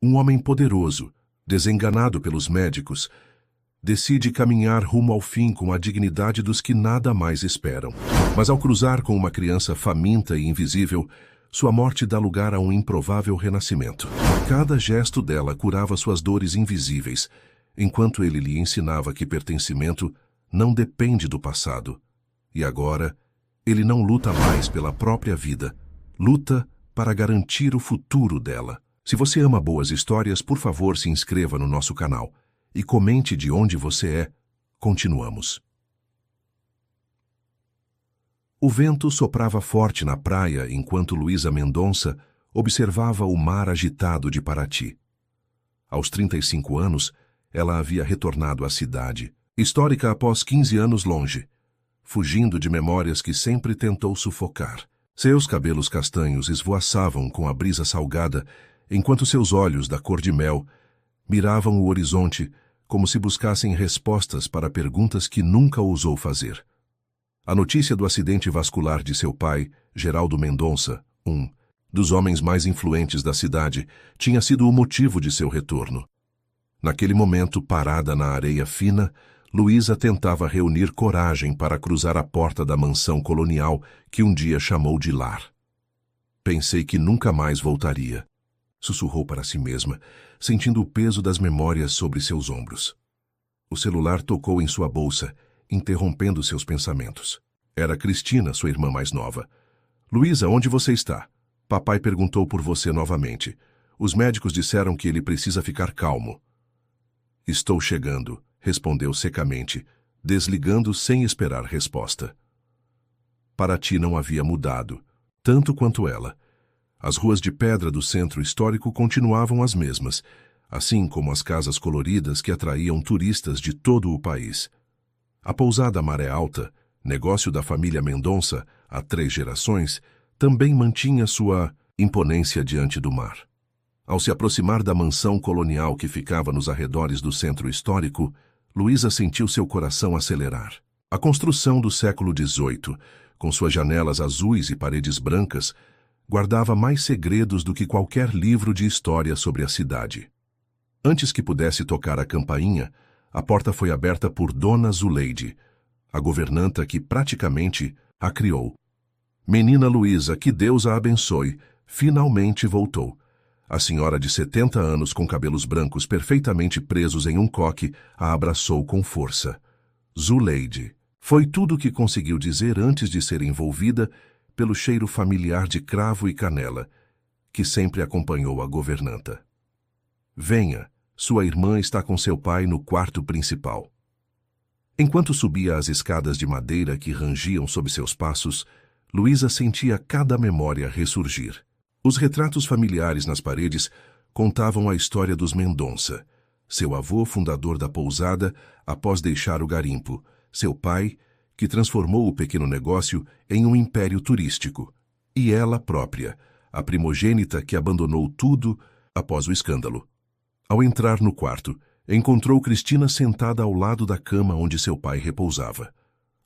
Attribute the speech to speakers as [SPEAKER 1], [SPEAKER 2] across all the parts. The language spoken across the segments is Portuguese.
[SPEAKER 1] Um homem poderoso, desenganado pelos médicos, decide caminhar rumo ao fim com a dignidade dos que nada mais esperam. Mas ao cruzar com uma criança faminta e invisível, sua morte dá lugar a um improvável renascimento. Cada gesto dela curava suas dores invisíveis, enquanto ele lhe ensinava que pertencimento não depende do passado. E agora, ele não luta mais pela própria vida, luta para garantir o futuro dela. Se você ama boas histórias, por favor, se inscreva no nosso canal e comente de onde você é. Continuamos. O vento soprava forte na praia enquanto Luísa Mendonça observava o mar agitado de Paraty. Aos 35 anos, ela havia retornado à cidade, histórica após 15 anos longe, fugindo de memórias que sempre tentou sufocar. Seus cabelos castanhos esvoaçavam com a brisa salgada, enquanto seus olhos, da cor de mel, miravam o horizonte como se buscassem respostas para perguntas que nunca ousou fazer. A notícia do acidente vascular de seu pai, Geraldo Mendonça, um dos homens mais influentes da cidade, tinha sido o motivo de seu retorno. Naquele momento, parada na areia fina, Luísa tentava reunir coragem para cruzar a porta da mansão colonial que um dia chamou de lar. Pensei que nunca mais voltaria, sussurrou para si mesma, sentindo o peso das memórias sobre seus ombros. O celular tocou em sua bolsa, interrompendo seus pensamentos. Era Cristina, sua irmã mais nova. Luísa, onde você está? Papai perguntou por você novamente. Os médicos disseram que ele precisa ficar calmo. Estou chegando, respondeu secamente, desligando sem esperar resposta. Paraty não havia mudado, tanto quanto ela. As ruas de pedra do centro histórico continuavam as mesmas, assim como as casas coloridas que atraíam turistas de todo o país. A pousada Maré Alta, negócio da família Mendonça há 3 gerações, também mantinha sua imponência diante do mar. Ao se aproximar da mansão colonial que ficava nos arredores do centro histórico, Luísa sentiu seu coração acelerar. A construção do século XVIII, com suas janelas azuis e paredes brancas, guardava mais segredos do que qualquer livro de história sobre a cidade. Antes que pudesse tocar a campainha, a porta foi aberta por Dona Zuleide, a governanta que praticamente a criou. Menina Luísa, que Deus a abençoe, finalmente voltou. A senhora de 70 anos com cabelos brancos perfeitamente presos em um coque a abraçou com força. Zuleide. Foi tudo o que conseguiu dizer antes de ser envolvida pelo cheiro familiar de cravo e canela, que sempre acompanhou a governanta. Venha, sua irmã está com seu pai no quarto principal. Enquanto subia as escadas de madeira que rangiam sob seus passos, Luísa sentia cada memória ressurgir. Os retratos familiares nas paredes contavam a história dos Mendonça, seu avô fundador da pousada após deixar o garimpo, seu pai, que transformou o pequeno negócio em um império turístico, e ela própria, a primogênita que abandonou tudo após o escândalo. Ao entrar no quarto, encontrou Cristina sentada ao lado da cama onde seu pai repousava.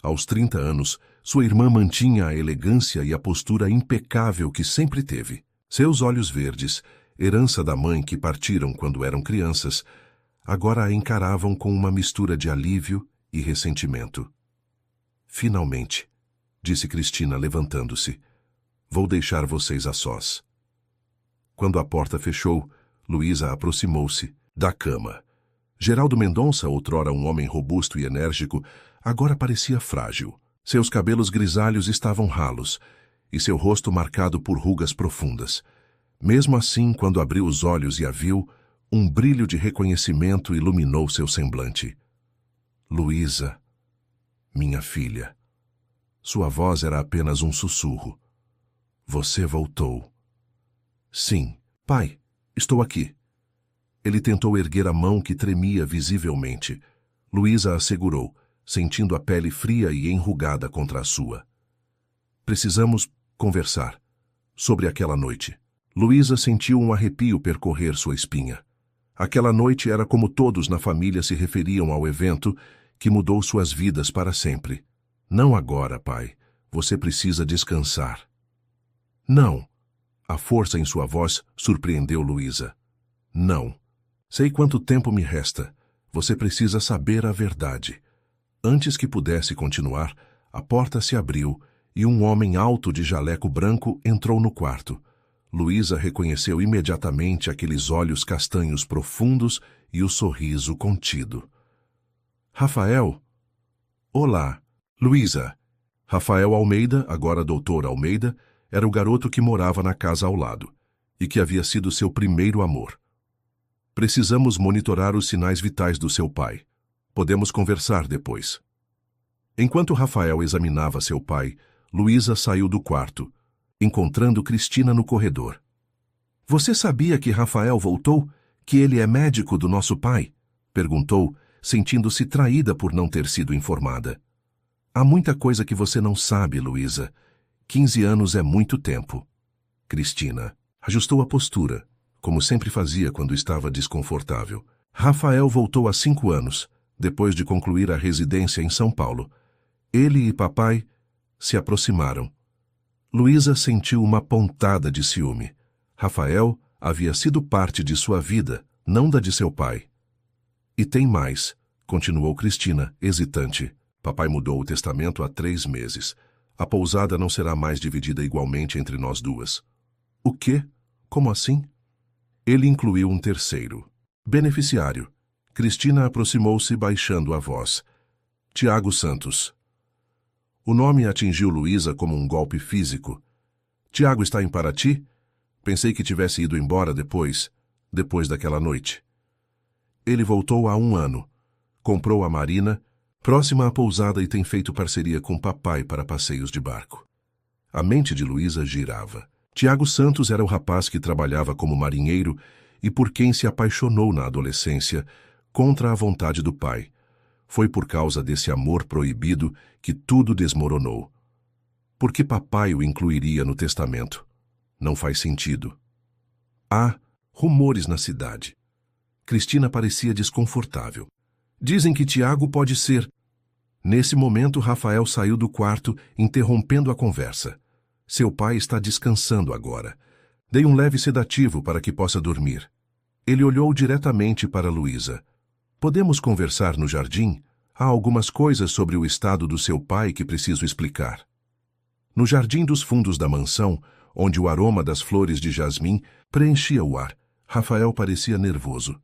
[SPEAKER 1] Aos 30 anos, sua irmã mantinha a elegância e a postura impecável que sempre teve. Seus olhos verdes, herança da mãe que partiram quando eram crianças, agora a encaravam com uma mistura de alívio e ressentimento. Finalmente, disse Cristina levantando-se, vou deixar vocês a sós. Quando a porta fechou, Luísa aproximou-se da cama. Geraldo Mendonça, outrora um homem robusto e enérgico, agora parecia frágil. Seus cabelos grisalhos estavam ralos e seu rosto marcado por rugas profundas. Mesmo assim, quando abriu os olhos e a viu, um brilho de reconhecimento iluminou seu semblante. Luísa, minha filha. Sua voz era apenas um sussurro. Você voltou. Sim, pai, estou aqui. Ele tentou erguer a mão que tremia visivelmente. Luísa a segurou, sentindo a pele fria e enrugada contra a sua. Precisamos conversar sobre aquela noite. Luísa sentiu um arrepio percorrer sua espinha. Aquela noite era como todos na família se referiam ao evento que mudou suas vidas para sempre. Não agora, pai. Você precisa descansar. Não. A força em sua voz surpreendeu Luísa. Não. Sei quanto tempo me resta. Você precisa saber a verdade. Antes que pudesse continuar, a porta se abriu e um homem alto de jaleco branco entrou no quarto. Luísa reconheceu imediatamente aqueles olhos castanhos profundos e o sorriso contido. Rafael? Olá, Luísa. Rafael Almeida, agora doutor Almeida, era o garoto que morava na casa ao lado e que havia sido seu primeiro amor. Precisamos monitorar os sinais vitais do seu pai. Podemos conversar depois. Enquanto Rafael examinava seu pai, Luísa saiu do quarto, encontrando Cristina no corredor. Você sabia que Rafael voltou? Que ele é médico do nosso pai? Perguntou, sentindo-se traída por não ter sido informada. Há muita coisa que você não sabe, Luísa. 15 anos é muito tempo. Cristina ajustou a postura, como sempre fazia quando estava desconfortável. Rafael voltou há 5 anos, depois de concluir a residência em São Paulo. Ele e papai se aproximaram. Luísa sentiu uma pontada de ciúme. Rafael havia sido parte de sua vida, não da de seu pai. E tem mais, continuou Cristina, hesitante. Papai mudou o testamento há 3 meses. A pousada não será mais dividida igualmente entre nós duas. O quê? Como assim? Ele incluiu um terceiro. Beneficiário. Cristina aproximou-se baixando a voz. Tiago Santos. O nome atingiu Luísa como um golpe físico. Tiago está em Paraty? Pensei que tivesse ido embora depois daquela noite. Ele voltou há 1 ano. Comprou a marina, próxima à pousada, e tem feito parceria com papai para passeios de barco. A mente de Luísa girava. Tiago Santos era o rapaz que trabalhava como marinheiro e por quem se apaixonou na adolescência, contra a vontade do pai. Foi por causa desse amor proibido que tudo desmoronou. Por que papai o incluiria no testamento? Não faz sentido. Há rumores na cidade. Cristina parecia desconfortável. Dizem que Tiago pode ser... Nesse momento, Rafael saiu do quarto, interrompendo a conversa. Seu pai está descansando agora. Dei um leve sedativo para que possa dormir. Ele olhou diretamente para Luísa. Podemos conversar no jardim? Há algumas coisas sobre o estado do seu pai que preciso explicar. No jardim dos fundos da mansão, onde o aroma das flores de jasmim preenchia o ar, Rafael parecia nervoso.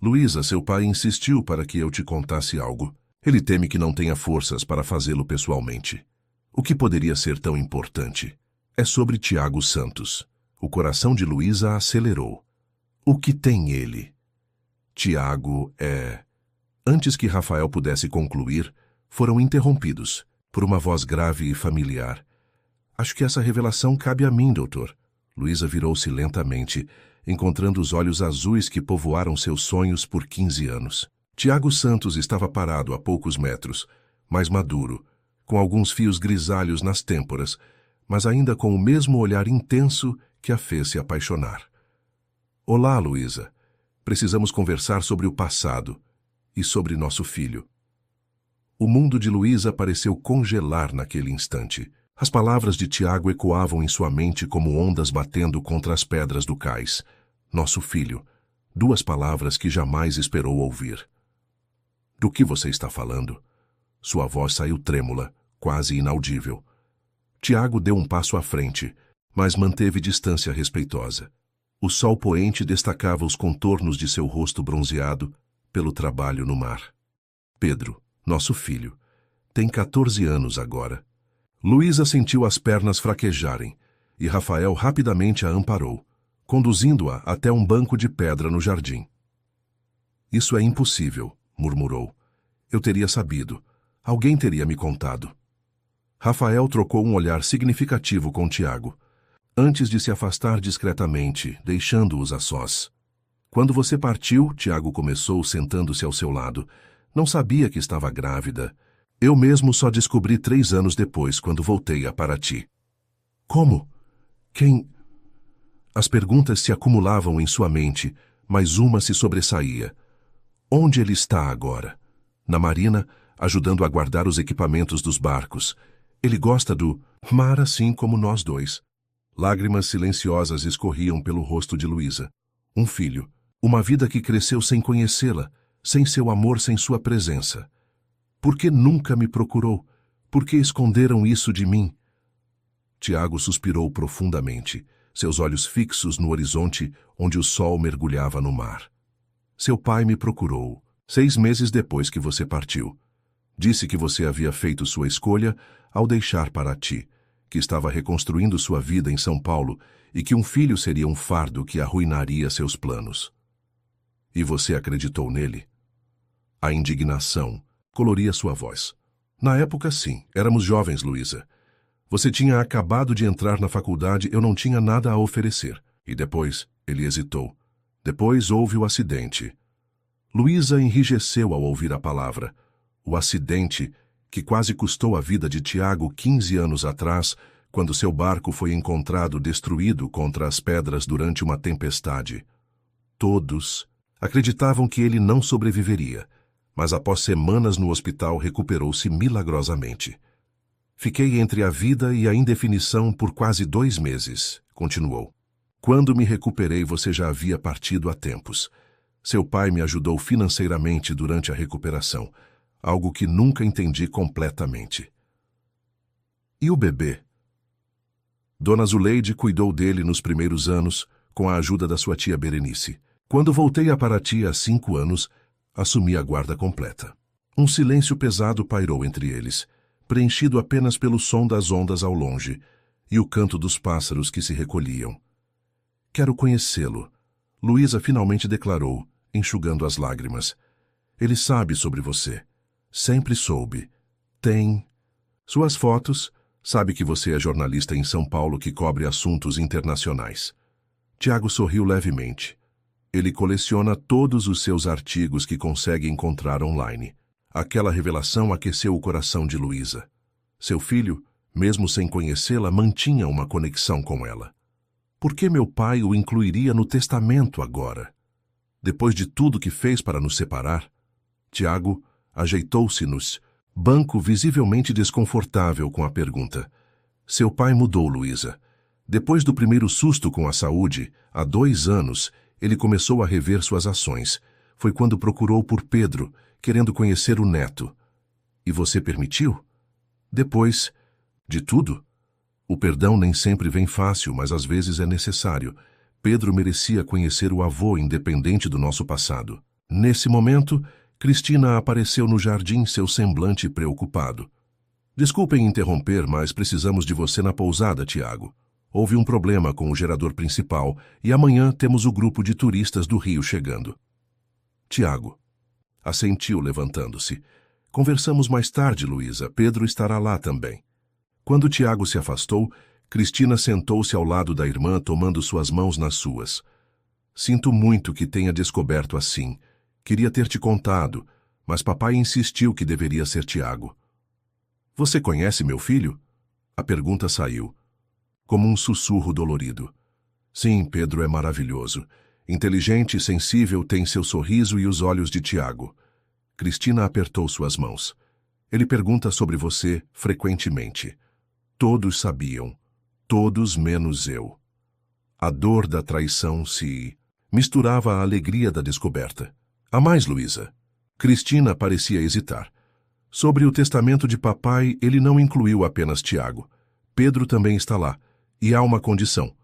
[SPEAKER 1] Luísa, seu pai insistiu para que eu te contasse algo. Ele teme que não tenha forças para fazê-lo pessoalmente. O que poderia ser tão importante? É sobre Tiago Santos. O coração de Luísa acelerou. O que tem ele? Tiago é... Antes que Rafael pudesse concluir, foram interrompidos por uma voz grave e familiar. Acho que essa revelação cabe a mim, doutor. Luísa virou-se lentamente, encontrando os olhos azuis que povoaram seus sonhos por 15 anos. Tiago Santos estava parado a poucos metros, mais maduro, com alguns fios grisalhos nas têmporas, mas ainda com o mesmo olhar intenso que a fez se apaixonar. Olá, Luísa. Precisamos conversar sobre o passado e sobre nosso filho. O mundo de Luísa pareceu congelar naquele instante. As palavras de Tiago ecoavam em sua mente como ondas batendo contra as pedras do cais. Nosso filho. 2 palavras que jamais esperou ouvir. Do que você está falando? Sua voz saiu trêmula, quase inaudível. Tiago deu um passo à frente, mas manteve distância respeitosa. O sol poente destacava os contornos de seu rosto bronzeado pelo trabalho no mar. Pedro, nosso filho, tem 14 anos agora. Luísa sentiu as pernas fraquejarem e Rafael rapidamente a amparou, conduzindo-a até um banco de pedra no jardim. Isso é impossível, murmurou. Eu teria sabido. Alguém teria me contado. Rafael trocou um olhar significativo com Tiago, antes de se afastar discretamente, deixando-os a sós. Quando você partiu, Tiago começou sentando-se ao seu lado. Não sabia que estava grávida. Eu mesmo só descobri 3 anos depois, quando voltei a Paraty. Como? Quem? As perguntas se acumulavam em sua mente, mas uma se sobressaía. Onde ele está agora? Na marina, ajudando a guardar os equipamentos dos barcos. Ele gosta do mar assim como nós dois. Lágrimas silenciosas escorriam pelo rosto de Luísa. Um filho. Uma vida que cresceu sem conhecê-la, sem seu amor, sem sua presença. Por que nunca me procurou? Por que esconderam isso de mim? Tiago suspirou profundamente, seus olhos fixos no horizonte onde o sol mergulhava no mar. Seu pai me procurou, 6 meses depois que você partiu. Disse que você havia feito sua escolha ao deixar Paraty, que estava reconstruindo sua vida em São Paulo e que um filho seria um fardo que arruinaria seus planos. E você acreditou nele? A indignação coloria sua voz. Na época, sim, éramos jovens, Luísa. Você tinha acabado de entrar na faculdade, eu não tinha nada a oferecer. E depois, ele hesitou. Depois houve o acidente. Luísa enrijeceu ao ouvir a palavra. O acidente que quase custou a vida de Tiago 15 anos atrás, quando seu barco foi encontrado destruído contra as pedras durante uma tempestade. Todos acreditavam que ele não sobreviveria, mas após semanas no hospital recuperou-se milagrosamente. Fiquei entre a vida e a indefinição por quase 2 meses, continuou. Quando me recuperei, você já havia partido há tempos. Seu pai me ajudou financeiramente durante a recuperação, algo que nunca entendi completamente. E o bebê? Dona Zuleide cuidou dele nos primeiros anos, com a ajuda da sua tia Berenice. Quando voltei a Paraty há 5 anos, assumi a guarda completa. Um silêncio pesado pairou entre eles, preenchido apenas pelo som das ondas ao longe e o canto dos pássaros que se recolhiam. Quero conhecê-lo, Luísa finalmente declarou, enxugando as lágrimas. Ele sabe sobre você. Sempre soube. Tem suas fotos. Sabe que você é jornalista em São Paulo que cobre assuntos internacionais. Tiago sorriu levemente. Ele coleciona todos os seus artigos que consegue encontrar online. Aquela revelação aqueceu o coração de Luísa. Seu filho, mesmo sem conhecê-la, mantinha uma conexão com ela. Por que meu pai o incluiria no testamento agora? Depois de tudo que fez para nos separar? Tiago ajeitou-se nos banco, visivelmente desconfortável com a pergunta. Seu pai mudou, Luísa. Depois do primeiro susto com a saúde, há 2 anos, ele começou a rever suas ações. Foi quando procurou por Pedro, querendo conhecer o neto. E você permitiu? Depois de tudo? O perdão nem sempre vem fácil, mas às vezes é necessário. Pedro merecia conhecer o avô independente do nosso passado. Nesse momento, Cristina apareceu no jardim, seu semblante preocupado. Desculpem interromper, mas precisamos de você na pousada, Tiago. Houve um problema com o gerador principal e amanhã temos o grupo de turistas do Rio chegando. Tiago assentiu, levantando-se. Conversamos mais tarde, Luísa. Pedro estará lá também. Quando Tiago se afastou, Cristina sentou-se ao lado da irmã, tomando suas mãos nas suas. Sinto muito que tenha descoberto assim. Queria ter te contado, mas papai insistiu que deveria ser Tiago. Você conhece meu filho? A pergunta saiu, como um sussurro dolorido. Sim, Pedro é maravilhoso. Inteligente e sensível, tem seu sorriso e os olhos de Tiago. Cristina apertou suas mãos. Ele pergunta sobre você frequentemente. Todos sabiam. Todos menos eu. A dor da traição se misturava à alegria da descoberta. Há mais, Luísa. Cristina parecia hesitar. Sobre o testamento de papai, ele não incluiu apenas Tiago. Pedro também está lá. E há uma condição.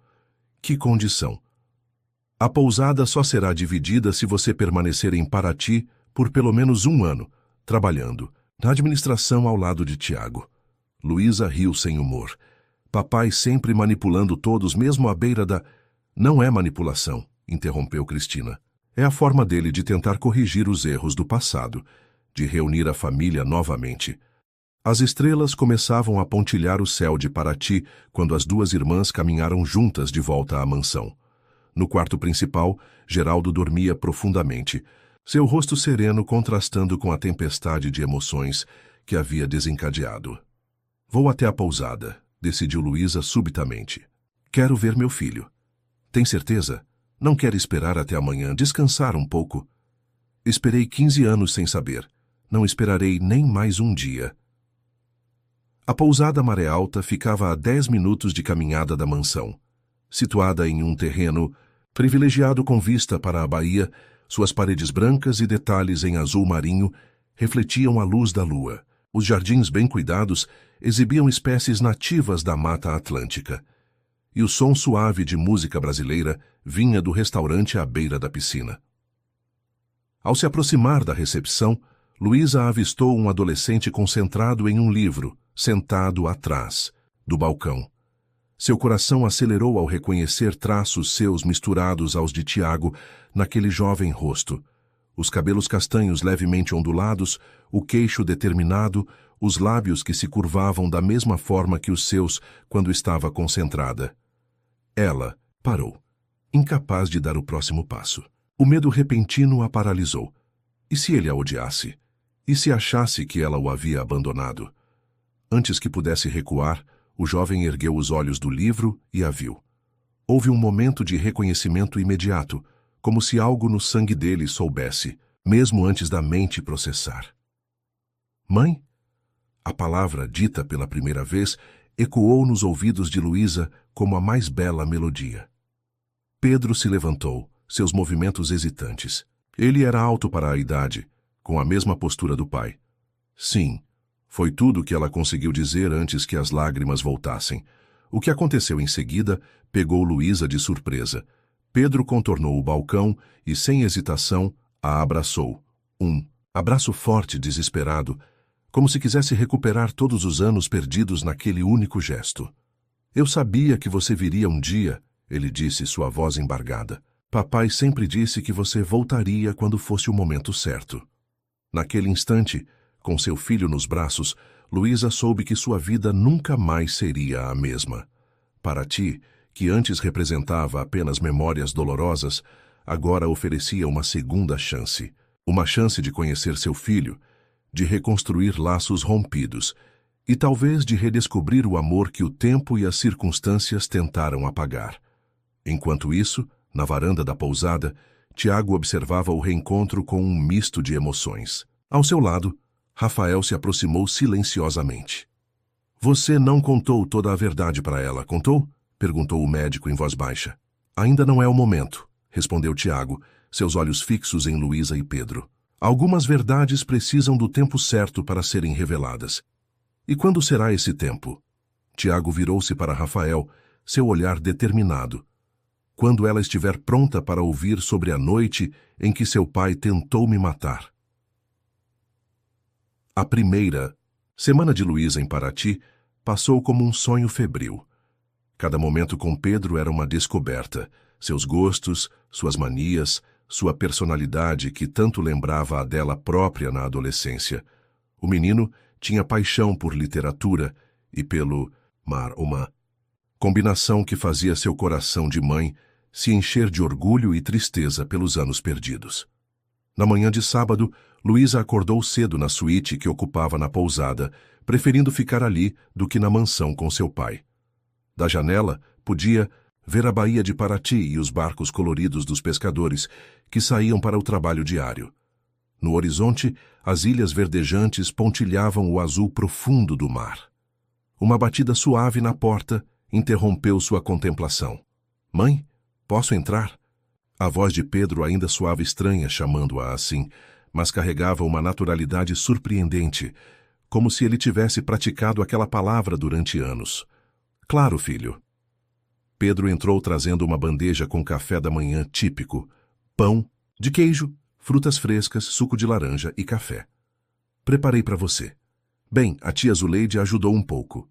[SPEAKER 1] Que condição? A pousada só será dividida se você permanecer em Paraty por pelo menos 1 ano, trabalhando na administração ao lado de Tiago. Luísa riu sem humor. Papai sempre manipulando todos, mesmo à beira da... Não é manipulação, interrompeu Cristina. É a forma dele de tentar corrigir os erros do passado, de reunir a família novamente. As estrelas começavam a pontilhar o céu de Paraty quando as 2 irmãs caminharam juntas de volta à mansão. No quarto principal, Geraldo dormia profundamente, seu rosto sereno contrastando com a tempestade de emoções que havia desencadeado. Vou até a pousada, decidiu Luísa subitamente. Quero ver meu filho. Tem certeza? Não quer esperar até amanhã, descansar um pouco? Esperei 15 anos sem saber. Não esperarei nem mais um dia. A pousada Maré Alta ficava a 10 minutos de caminhada da mansão. Situada em um terreno Privilegiado com vista para a baía, suas paredes brancas e detalhes em azul marinho refletiam a luz da lua. Os jardins bem cuidados exibiam espécies nativas da Mata Atlântica. E o som suave de música brasileira vinha do restaurante à beira da piscina. Ao se aproximar da recepção, Luísa avistou um adolescente concentrado em um livro, sentado atrás do balcão. Seu coração acelerou ao reconhecer traços seus misturados aos de Tiago naquele jovem rosto. Os cabelos castanhos levemente ondulados, o queixo determinado, os lábios que se curvavam da mesma forma que os seus quando estava concentrada. Ela parou, incapaz de dar o próximo passo. O medo repentino a paralisou. E se ele a odiasse? E se achasse que ela o havia abandonado? Antes que pudesse recuar, o jovem ergueu os olhos do livro e a viu. Houve um momento de reconhecimento imediato, como se algo no sangue dele soubesse, mesmo antes da mente processar. Mãe? A palavra, dita pela primeira vez, ecoou nos ouvidos de Luísa como a mais bela melodia. Pedro se levantou, seus movimentos hesitantes. Ele era alto para a idade, com a mesma postura do pai. Sim, foi tudo o que ela conseguiu dizer antes que as lágrimas voltassem. O que aconteceu em seguida pegou Luísa de surpresa. Pedro contornou o balcão e, sem hesitação, a abraçou. Um abraço forte, desesperado, como se quisesse recuperar todos os anos perdidos naquele único gesto. Eu sabia que você viria um dia, ele disse, sua voz embargada. Papai sempre disse que você voltaria quando fosse o momento certo. Naquele instante, com seu filho nos braços, Luísa soube que sua vida nunca mais seria a mesma. Para ti, que antes representava apenas memórias dolorosas, agora oferecia uma segunda chance. Uma chance de conhecer seu filho, de reconstruir laços rompidos e talvez de redescobrir o amor que o tempo e as circunstâncias tentaram apagar. Enquanto isso, na varanda da pousada, Tiago observava o reencontro com um misto de emoções. Ao seu lado, Rafael se aproximou silenciosamente. Você não contou toda a verdade para ela, contou? Perguntou o médico em voz baixa. Ainda não é o momento, respondeu Tiago, seus olhos fixos em Luísa e Pedro. Algumas verdades precisam do tempo certo para serem reveladas. E quando será esse tempo? Tiago virou-se para Rafael, seu olhar determinado. Quando ela estiver pronta para ouvir sobre a noite em que seu pai tentou me matar. A primeira semana de Luísa em Paraty passou como um sonho febril. Cada momento com Pedro era uma descoberta. Seus gostos, suas manias, sua personalidade que tanto lembrava a dela própria na adolescência. O menino tinha paixão por literatura e pelo mar, uma combinação que fazia seu coração de mãe se encher de orgulho e tristeza pelos anos perdidos. Na manhã de sábado, Luísa acordou cedo na suíte que ocupava na pousada, preferindo ficar ali do que na mansão com seu pai. Da janela, podia ver a baía de Paraty e os barcos coloridos dos pescadores que saíam para o trabalho diário. No horizonte, as ilhas verdejantes pontilhavam o azul profundo do mar. Uma batida suave na porta interrompeu sua contemplação. Mãe, posso entrar? A voz de Pedro ainda soava estranha chamando-a assim, mas carregava uma naturalidade surpreendente, como se ele tivesse praticado aquela palavra durante anos. Claro, filho. Pedro entrou trazendo uma bandeja com café da manhã típico, pão, de queijo, frutas frescas, suco de laranja e café. Preparei para você. Bem, a tia Zuleide ajudou um pouco,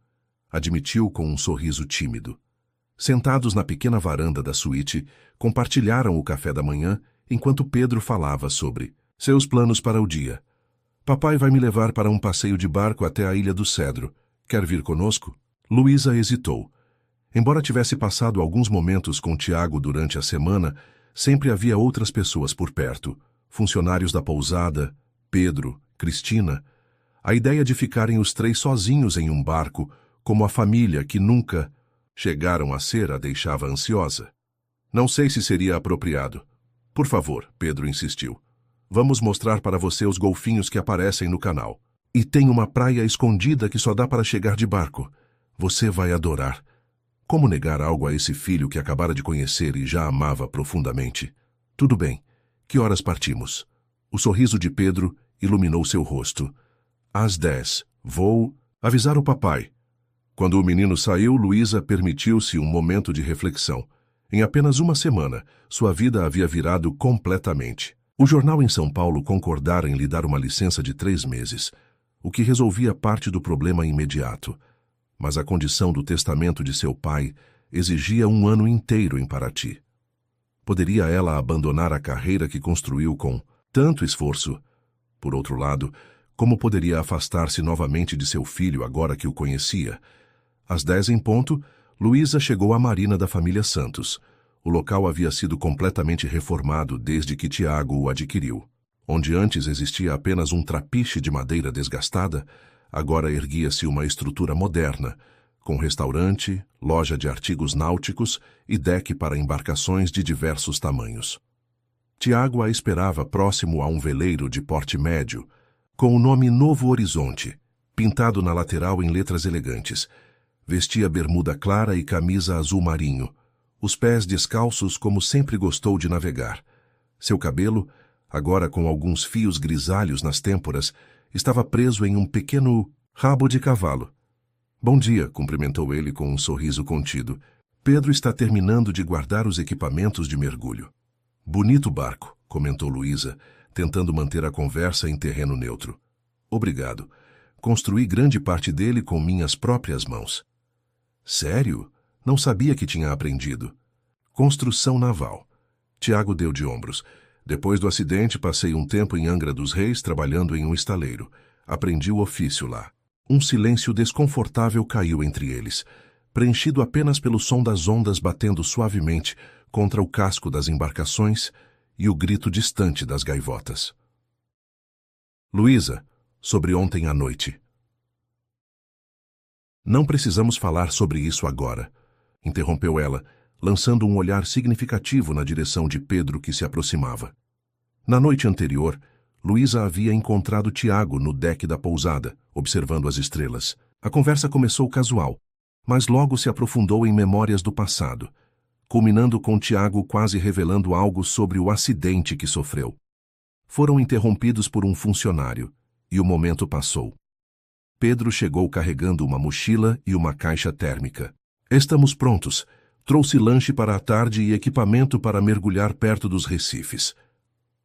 [SPEAKER 1] admitiu com um sorriso tímido. Sentados na pequena varanda da suíte, compartilharam o café da manhã enquanto Pedro falava sobre seus planos para o dia. Papai vai me levar para um passeio de barco até a Ilha do Cedro. Quer vir conosco? Luísa hesitou. Embora tivesse passado alguns momentos com Tiago durante a semana, sempre havia outras pessoas por perto. Funcionários da pousada, Pedro, Cristina. A ideia de ficarem os três sozinhos em um barco, como a família que nunca chegaram a ser, a deixava ansiosa. Não sei se seria apropriado. Por favor, Pedro insistiu. Vamos mostrar para você os golfinhos que aparecem no canal. E tem uma praia escondida que só dá para chegar de barco. Você vai adorar. Como negar algo a esse filho que acabara de conhecer e já amava profundamente? Tudo bem. Que horas partimos? O sorriso de Pedro iluminou seu rosto. Às 10. Vou avisar o papai. Quando o menino saiu, Luísa permitiu-se um momento de reflexão. Em apenas uma semana, sua vida havia virado completamente. O jornal em São Paulo concordara em lhe dar uma licença de 3 meses, o que resolvia parte do problema imediato. Mas a condição do testamento de seu pai exigia 1 ano inteiro em Paraty. Poderia ela abandonar a carreira que construiu com tanto esforço? Por outro lado, como poderia afastar-se novamente de seu filho agora que o conhecia? Às 10 em ponto, Luísa chegou à marina da família Santos. O local havia sido completamente reformado desde que Tiago o adquiriu. Onde antes existia apenas um trapiche de madeira desgastada, agora erguia-se uma estrutura moderna, com restaurante, loja de artigos náuticos e deck para embarcações de diversos tamanhos. Tiago a esperava próximo a um veleiro de porte médio, com o nome Novo Horizonte, pintado na lateral em letras elegantes. Vestia bermuda clara e camisa azul marinho, os pés descalços como sempre gostou de navegar. Seu cabelo, agora com alguns fios grisalhos nas têmporas, estava preso em um pequeno rabo de cavalo. Bom dia, cumprimentou ele com um sorriso contido. Pedro está terminando de guardar os equipamentos de mergulho. Bonito barco, comentou Luísa, tentando manter a conversa em terreno neutro. Obrigado. Construí grande parte dele com minhas próprias mãos. Sério? Não sabia que tinha aprendido. Construção naval. Tiago deu de ombros. Depois do acidente, passei um tempo em Angra dos Reis trabalhando em um estaleiro. Aprendi o ofício lá. Um silêncio desconfortável caiu entre eles, preenchido apenas pelo som das ondas batendo suavemente contra o casco das embarcações e o grito distante das gaivotas. Luísa, sobre ontem à noite. Não precisamos falar sobre isso agora, interrompeu ela, lançando um olhar significativo na direção de Pedro que se aproximava. Na noite anterior, Luísa havia encontrado Tiago no deck da pousada, observando as estrelas. A conversa começou casual, mas logo se aprofundou em memórias do passado, culminando com Tiago quase revelando algo sobre o acidente que sofreu. Foram interrompidos por um funcionário, e o momento passou. Pedro chegou carregando uma mochila e uma caixa térmica. Estamos prontos. Trouxe lanche para a tarde e equipamento para mergulhar perto dos recifes.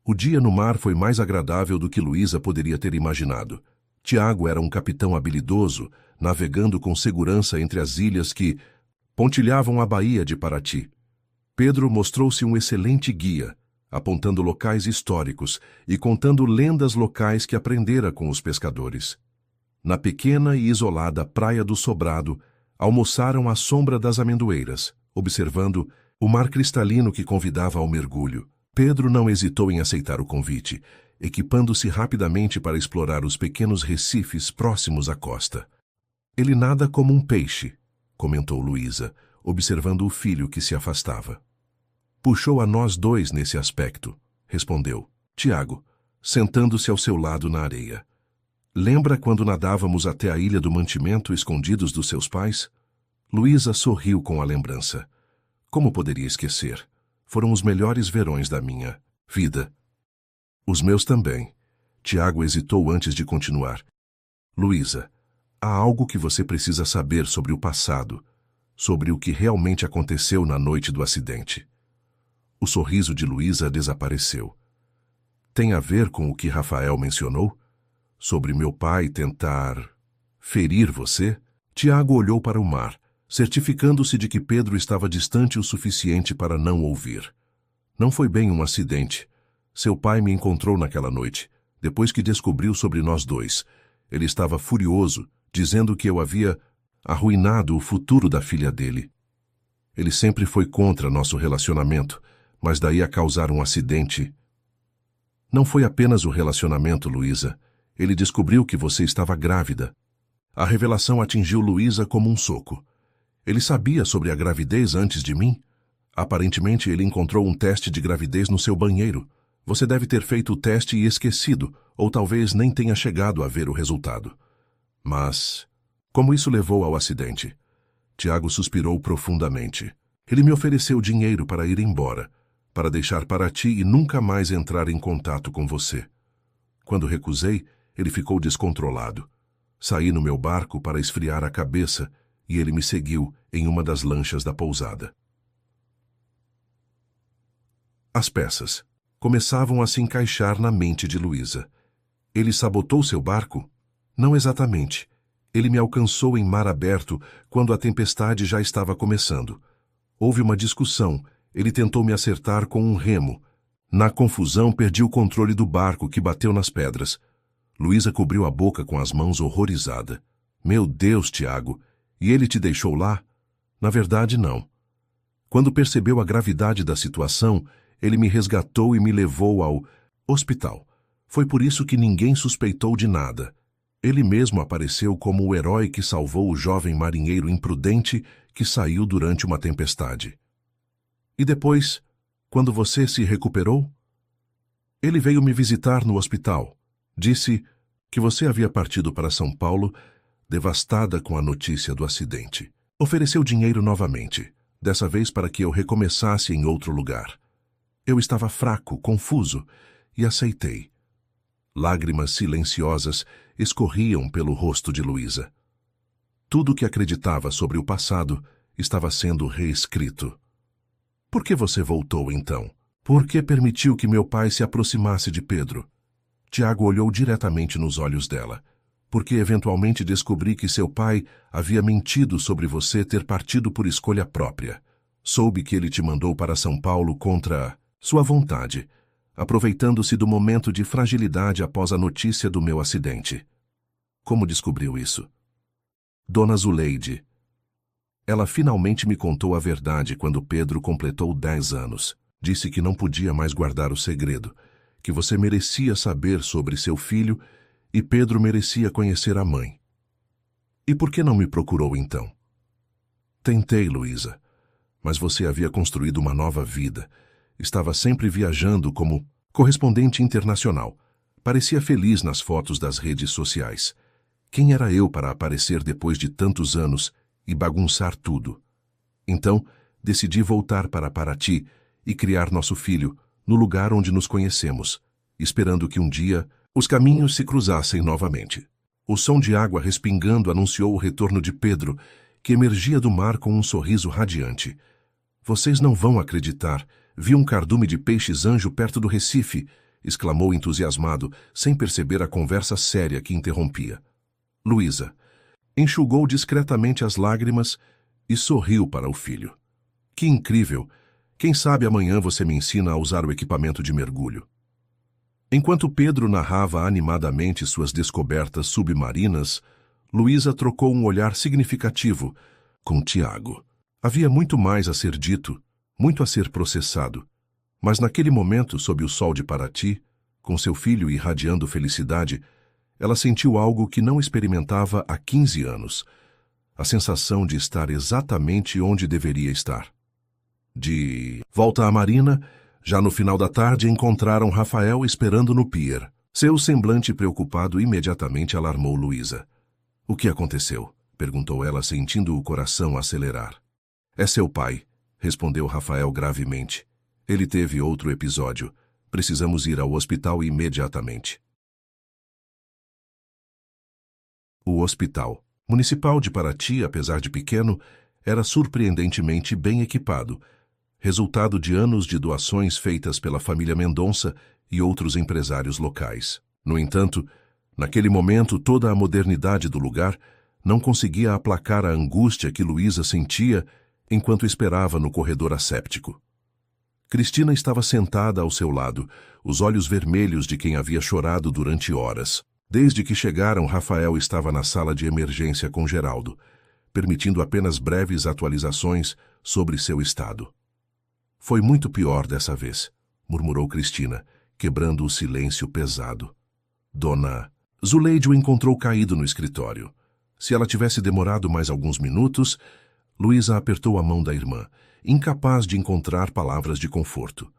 [SPEAKER 1] O dia no mar foi mais agradável do que Luísa poderia ter imaginado. Tiago era um capitão habilidoso, navegando com segurança entre as ilhas que pontilhavam a baía de Paraty. Pedro mostrou-se um excelente guia, apontando locais históricos e contando lendas locais que aprendera com os pescadores. Na pequena e isolada Praia do Sobrado, almoçaram à sombra das amendoeiras, observando o mar cristalino que convidava ao mergulho. Pedro não hesitou em aceitar o convite, equipando-se rapidamente para explorar os pequenos recifes próximos à costa. Ele nada como um peixe, comentou Luísa, observando o filho que se afastava. Puxou a nós dois nesse aspecto, respondeu Tiago, sentando-se ao seu lado na areia. Lembra quando nadávamos até a Ilha do Mantimento escondidos dos seus pais? Luísa sorriu com a lembrança. Como poderia esquecer? Foram os melhores verões da minha vida. Os meus também. Tiago hesitou antes de continuar. Luísa, há algo que você precisa saber sobre o passado, sobre o que realmente aconteceu na noite do acidente. O sorriso de Luísa desapareceu. Tem a ver com o que Rafael mencionou? Sobre meu pai tentar ferir você? Tiago olhou para o mar, certificando-se de que Pedro estava distante o suficiente para não ouvir. Não foi bem um acidente. Seu pai me encontrou naquela noite, depois que descobriu sobre nós dois. Ele estava furioso, dizendo que eu havia arruinado o futuro da filha dele. Ele sempre foi contra nosso relacionamento, mas daí a causar um acidente. Não foi apenas o relacionamento, Luísa. Ele descobriu que você estava grávida. A revelação atingiu Luísa como um soco. Ele sabia sobre a gravidez antes de mim? Aparentemente, ele encontrou um teste de gravidez no seu banheiro. Você deve ter feito o teste e esquecido, ou talvez nem tenha chegado a ver o resultado. Mas como isso levou ao acidente? Tiago suspirou profundamente. Ele me ofereceu dinheiro para ir embora, para deixar Paraty e nunca mais entrar em contato com você. Quando recusei, ele ficou descontrolado. Saí no meu barco para esfriar a cabeça e ele me seguiu em uma das lanchas da pousada. As peças começavam a se encaixar na mente de Luísa. Ele sabotou seu barco? Não exatamente. Ele me alcançou em mar aberto quando a tempestade já estava começando. Houve uma discussão. Ele tentou me acertar com um remo. Na confusão, perdi o controle do barco que bateu nas pedras. Luísa cobriu a boca com as mãos horrorizada. Meu Deus, Tiago! E ele te deixou lá? Na verdade, não. Quando percebeu a gravidade da situação, ele me resgatou e me levou ao hospital. Foi por isso que ninguém suspeitou de nada. Ele mesmo apareceu como o herói que salvou o jovem marinheiro imprudente que saiu durante uma tempestade. E depois, quando você se recuperou? Ele veio me visitar no hospital. Disse que você havia partido para São Paulo, devastada com a notícia do acidente. Ofereceu dinheiro novamente, dessa vez para que eu recomeçasse em outro lugar. Eu estava fraco, confuso, e aceitei. Lágrimas silenciosas escorriam pelo rosto de Luísa. Tudo o que acreditava sobre o passado estava sendo reescrito. Por que você voltou, então? Por que permitiu que meu pai se aproximasse de Pedro? Tiago olhou diretamente nos olhos dela. Porque eventualmente descobri que seu pai havia mentido sobre você ter partido por escolha própria. Soube que ele te mandou para São Paulo contra sua vontade, aproveitando-se do momento de fragilidade após a notícia do meu acidente. Como descobriu isso? Dona Zuleide. Ela finalmente me contou a verdade quando Pedro completou 10 anos. Disse que não podia mais guardar o segredo, que você merecia saber sobre seu filho e Pedro merecia conhecer a mãe. E por que não me procurou então? Tentei, Luísa, mas você havia construído uma nova vida. Estava sempre viajando como correspondente internacional. Parecia feliz nas fotos das redes sociais. Quem era eu para aparecer depois de tantos anos e bagunçar tudo? Então, decidi voltar para Paraty e criar nosso filho no lugar onde nos conhecemos, esperando que um dia os caminhos se cruzassem novamente. O som de água respingando anunciou o retorno de Pedro, que emergia do mar com um sorriso radiante. Vocês não vão acreditar. Vi um cardume de peixes-anjo perto do Recife, exclamou entusiasmado, sem perceber a conversa séria que interrompia. Luísa enxugou discretamente as lágrimas e sorriu para o filho. Que incrível! Quem sabe amanhã você me ensina a usar o equipamento de mergulho. Enquanto Pedro narrava animadamente suas descobertas submarinas, Luísa trocou um olhar significativo com Tiago. Havia muito mais a ser dito, muito a ser processado. Mas naquele momento, sob o sol de Paraty, com seu filho irradiando felicidade, ela sentiu algo que não experimentava há 15 anos. A sensação de estar exatamente onde deveria estar. De volta à marina, já no final da tarde encontraram Rafael esperando no pier. Seu semblante preocupado imediatamente alarmou Luísa. O que aconteceu? Perguntou ela, sentindo o coração acelerar. É seu pai, respondeu Rafael gravemente. Ele teve outro episódio. Precisamos ir ao hospital imediatamente. O Hospital Municipal de Paraty, apesar de pequeno, era surpreendentemente bem equipado, resultado de anos de doações feitas pela família Mendonça e outros empresários locais. No entanto, naquele momento toda a modernidade do lugar não conseguia aplacar a angústia que Luísa sentia enquanto esperava no corredor asséptico. Cristina estava sentada ao seu lado, os olhos vermelhos de quem havia chorado durante horas. Desde que chegaram, Rafael estava na sala de emergência com Geraldo, permitindo apenas breves atualizações sobre seu estado. Foi muito pior dessa vez, murmurou Cristina, quebrando o silêncio pesado. Dona Zuleide o encontrou caído no escritório. Se ela tivesse demorado mais alguns minutos, Luísa apertou a mão da irmã, incapaz de encontrar palavras de conforto.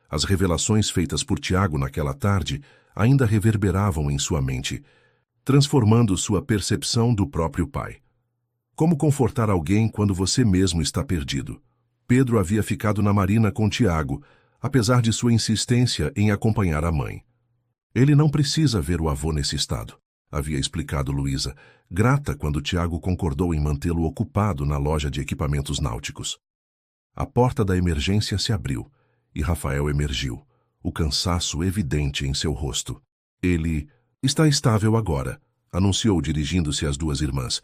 [SPEAKER 1] As revelações feitas por Tiago naquela tarde ainda reverberavam em sua mente, transformando sua percepção do próprio pai. Como confortar alguém quando você mesmo está perdido? Pedro havia ficado na marina com Tiago, apesar de sua insistência em acompanhar a mãe. Ele não precisa ver o avô nesse estado, havia explicado Luísa, grata quando Tiago concordou em mantê-lo ocupado na loja de equipamentos náuticos. A porta da emergência se abriu e Rafael emergiu, o cansaço evidente em seu rosto. Ele está estável agora, anunciou dirigindo-se às duas irmãs.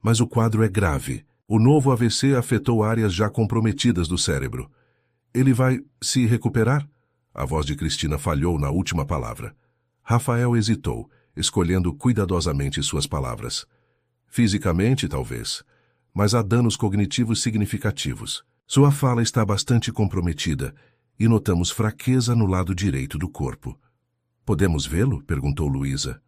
[SPEAKER 1] Mas o quadro é grave. O novo AVC afetou áreas já comprometidas do cérebro. Ele vai se recuperar? A voz de Cristina falhou na última palavra. Rafael hesitou, escolhendo cuidadosamente suas palavras. Fisicamente, talvez, mas há danos cognitivos significativos. Sua fala está bastante comprometida e notamos fraqueza no lado direito do corpo. Podemos vê-lo? Perguntou Luísa.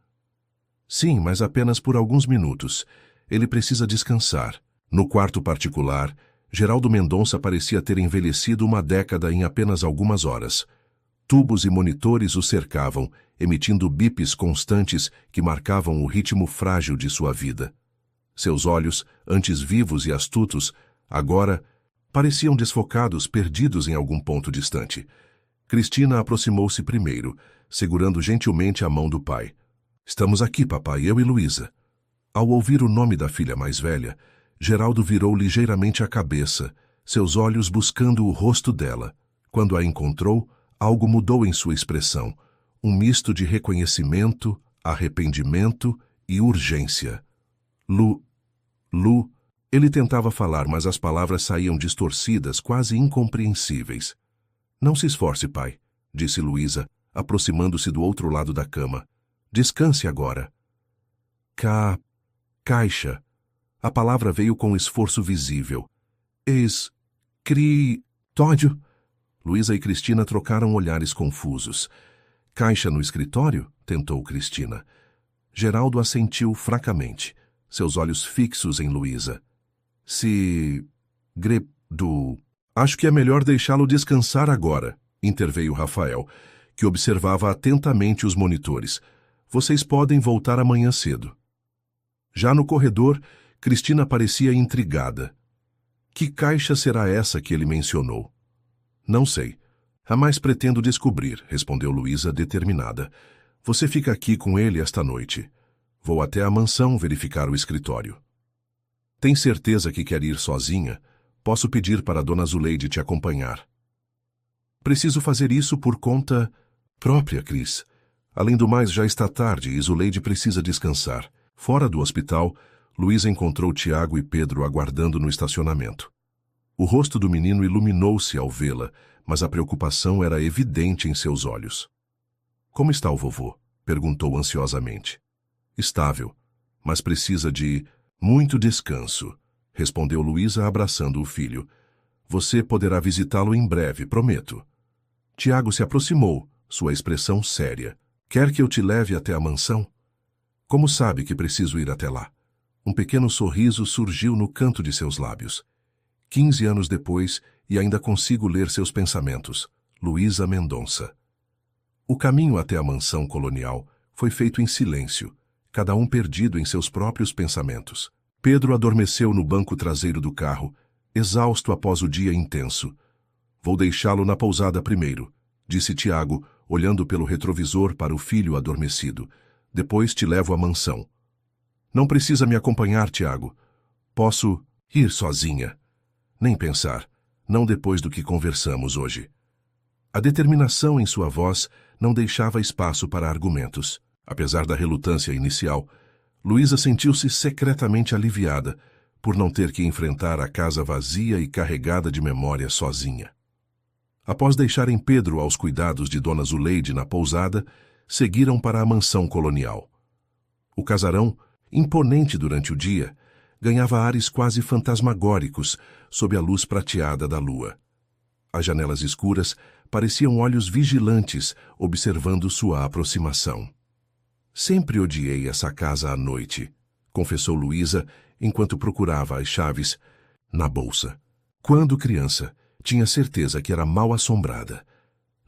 [SPEAKER 1] Sim, mas apenas por alguns minutos. Ele precisa descansar. No quarto particular, Geraldo Mendonça parecia ter envelhecido uma década em apenas algumas horas. Tubos e monitores o cercavam, emitindo bips constantes que marcavam o ritmo frágil de sua vida. Seus olhos, antes vivos e astutos, agora pareciam desfocados, perdidos em algum ponto distante. Cristina aproximou-se primeiro, segurando gentilmente a mão do pai. Estamos aqui, papai, eu e Luísa. Ao ouvir o nome da filha mais velha, Geraldo virou ligeiramente a cabeça, seus olhos buscando o rosto dela. Quando a encontrou, algo mudou em sua expressão, um misto de reconhecimento, arrependimento e urgência. Lu... Ele tentava falar, mas as palavras saíam distorcidas, quase incompreensíveis. Não se esforce, pai, disse Luísa, aproximando-se do outro lado da cama. Descanse agora. Caixa. A palavra veio com esforço visível. Escritório? Luísa e Cristina trocaram olhares confusos. Caixa no escritório? Tentou Cristina. Geraldo assentiu fracamente, seus olhos fixos em Luísa. Acho que é melhor deixá-lo descansar agora, interveio Rafael, que observava atentamente os monitores. Vocês podem voltar amanhã cedo. Já no corredor, Cristina parecia intrigada. Que caixa será essa que ele mencionou? Não sei. Jamais pretendo descobrir, respondeu Luísa determinada. Você fica aqui com ele esta noite. Vou até a mansão verificar o escritório. Tem certeza que quer ir sozinha? Posso pedir para a dona Zuleide te acompanhar. Preciso fazer isso por conta própria, Cris. Além do mais, já está tarde e Zuleide precisa descansar. Fora do hospital, Luísa encontrou Tiago e Pedro aguardando no estacionamento. O rosto do menino iluminou-se ao vê-la, mas a preocupação era evidente em seus olhos. Como está o vovô? Perguntou ansiosamente. Estável, mas precisa de muito descanso, respondeu Luísa abraçando o filho. Você poderá visitá-lo em breve, prometo. Tiago se aproximou, sua expressão séria. Quer que eu te leve até a mansão? Como sabe que preciso ir até lá? Um pequeno sorriso surgiu no canto de seus lábios. 15 anos depois, e ainda consigo ler seus pensamentos. Luísa Mendonça. O caminho até a mansão colonial foi feito em silêncio, cada um perdido em seus próprios pensamentos. Pedro adormeceu no banco traseiro do carro, exausto após o dia intenso. Vou deixá-lo na pousada primeiro, disse Tiago, olhando pelo retrovisor para o filho adormecido. Depois te levo à mansão. Não precisa me acompanhar, Tiago. Posso ir sozinha. Nem pensar, não depois do que conversamos hoje. A determinação em sua voz não deixava espaço para argumentos. Apesar da relutância inicial, Luísa sentiu-se secretamente aliviada por não ter que enfrentar a casa vazia e carregada de memórias sozinha. Após deixarem Pedro aos cuidados de Dona Zuleide na pousada, seguiram para a mansão colonial. O casarão, imponente durante o dia, ganhava ares quase fantasmagóricos sob a luz prateada da lua. As janelas escuras pareciam olhos vigilantes observando sua aproximação. Sempre odiei essa casa à noite, confessou Luísa enquanto procurava as chaves na bolsa. Quando criança, tinha certeza que era mal assombrada.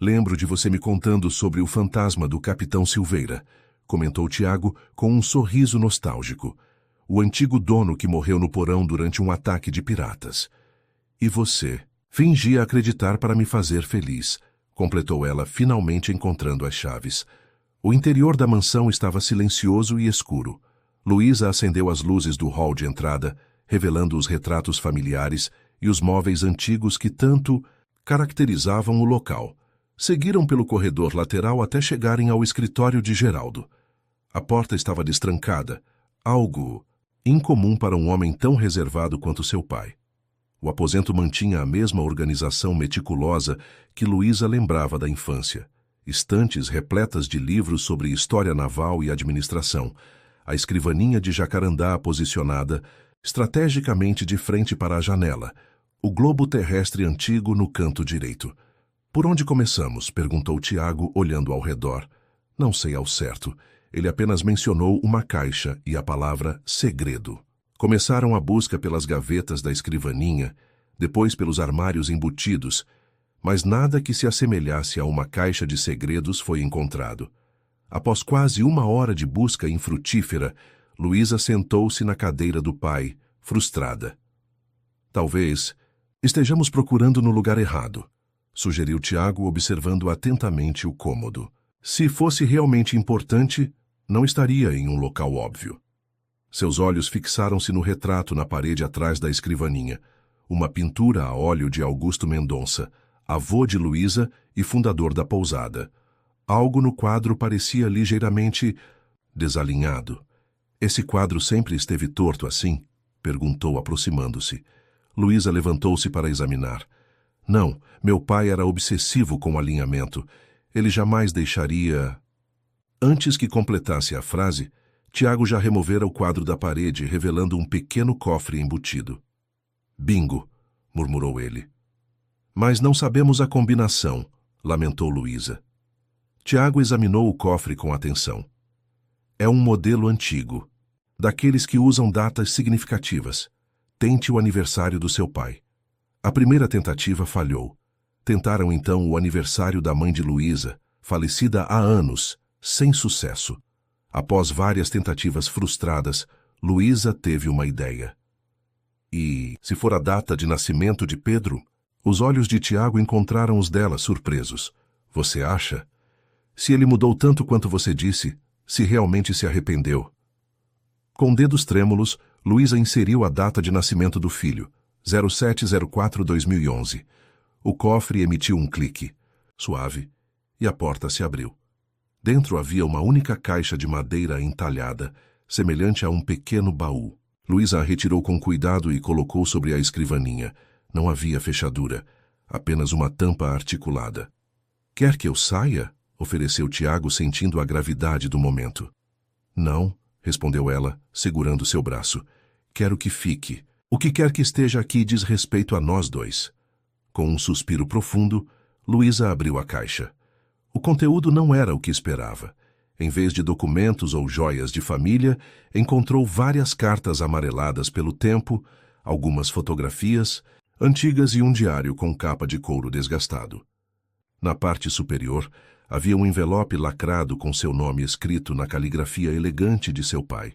[SPEAKER 1] Lembro de você me contando sobre o fantasma do Capitão Silveira, comentou Tiago com um sorriso nostálgico. o antigo dono que morreu no porão durante um ataque de piratas. E você? Fingia acreditar para me fazer feliz, completou ela, finalmente encontrando as chaves. O interior da mansão estava silencioso e escuro. Luísa acendeu as luzes do hall de entrada, revelando os retratos familiares e os móveis antigos que tanto caracterizavam o local. Seguiram pelo corredor lateral até chegarem ao escritório de Geraldo. A porta estava destrancada, algo incomum para um homem tão reservado quanto seu pai. O aposento mantinha a mesma organização meticulosa que Luísa lembrava da infância. Estantes repletas de livros sobre história naval e administração, a escrivaninha de jacarandá posicionada estrategicamente de frente para a janela, o globo terrestre antigo no canto direito. Por onde começamos? Perguntou Tiago, olhando ao redor. Não sei ao certo. Ele apenas mencionou uma caixa e a palavra segredo. Começaram a busca pelas gavetas da escrivaninha, depois pelos armários embutidos, mas nada que se assemelhasse a uma caixa de segredos foi encontrado. Após quase 1 hora de busca infrutífera, Luísa sentou-se na cadeira do pai, frustrada. Talvez estejamos procurando no lugar errado, sugeriu Tiago, observando atentamente o cômodo. Se fosse realmente importante, não estaria em um local óbvio. Seus olhos fixaram-se no retrato na parede atrás da escrivaninha, uma pintura a óleo de Augusto Mendonça, avô de Luísa e fundador da pousada. Algo no quadro parecia ligeiramente desalinhado. Esse quadro sempre esteve torto assim? Perguntou, aproximando-se. Luísa levantou-se para examinar. Não, meu pai era obsessivo com o alinhamento. Ele jamais deixaria... Antes que completasse a frase, Tiago já removera o quadro da parede, revelando um pequeno cofre embutido. Bingo, murmurou ele. Mas não sabemos a combinação, lamentou Luísa. Tiago examinou o cofre com atenção. É um modelo antigo, daqueles que usam datas significativas. Tente o aniversário do seu pai. A primeira tentativa falhou. Tentaram então o aniversário da mãe de Luísa, falecida há anos, sem sucesso. Após várias tentativas frustradas, Luísa teve uma ideia. E, se for a data de nascimento de Pedro? Os olhos de Tiago encontraram os dela, surpresos. Você acha? Se ele mudou tanto quanto você disse, se realmente se arrependeu. Com dedos trêmulos, Luísa inseriu a data de nascimento do filho, 07/04/2011. O cofre emitiu um clique, suave, e a porta se abriu. Dentro havia uma única caixa de madeira entalhada, semelhante a um pequeno baú. Luísa a retirou com cuidado e colocou sobre a escrivaninha. Não havia fechadura, apenas uma tampa articulada. Quer que eu saia? Ofereceu Tiago, sentindo a gravidade do momento. Não, respondeu ela, segurando seu braço. Quero que fique. O que quer que esteja aqui diz respeito a nós dois. Com um suspiro profundo, Luísa abriu a caixa. O conteúdo não era o que esperava. Em vez de documentos ou joias de família, encontrou várias cartas amareladas pelo tempo, algumas fotografias antigas e um diário com capa de couro desgastado. Na parte superior, havia um envelope lacrado com seu nome escrito na caligrafia elegante de seu pai.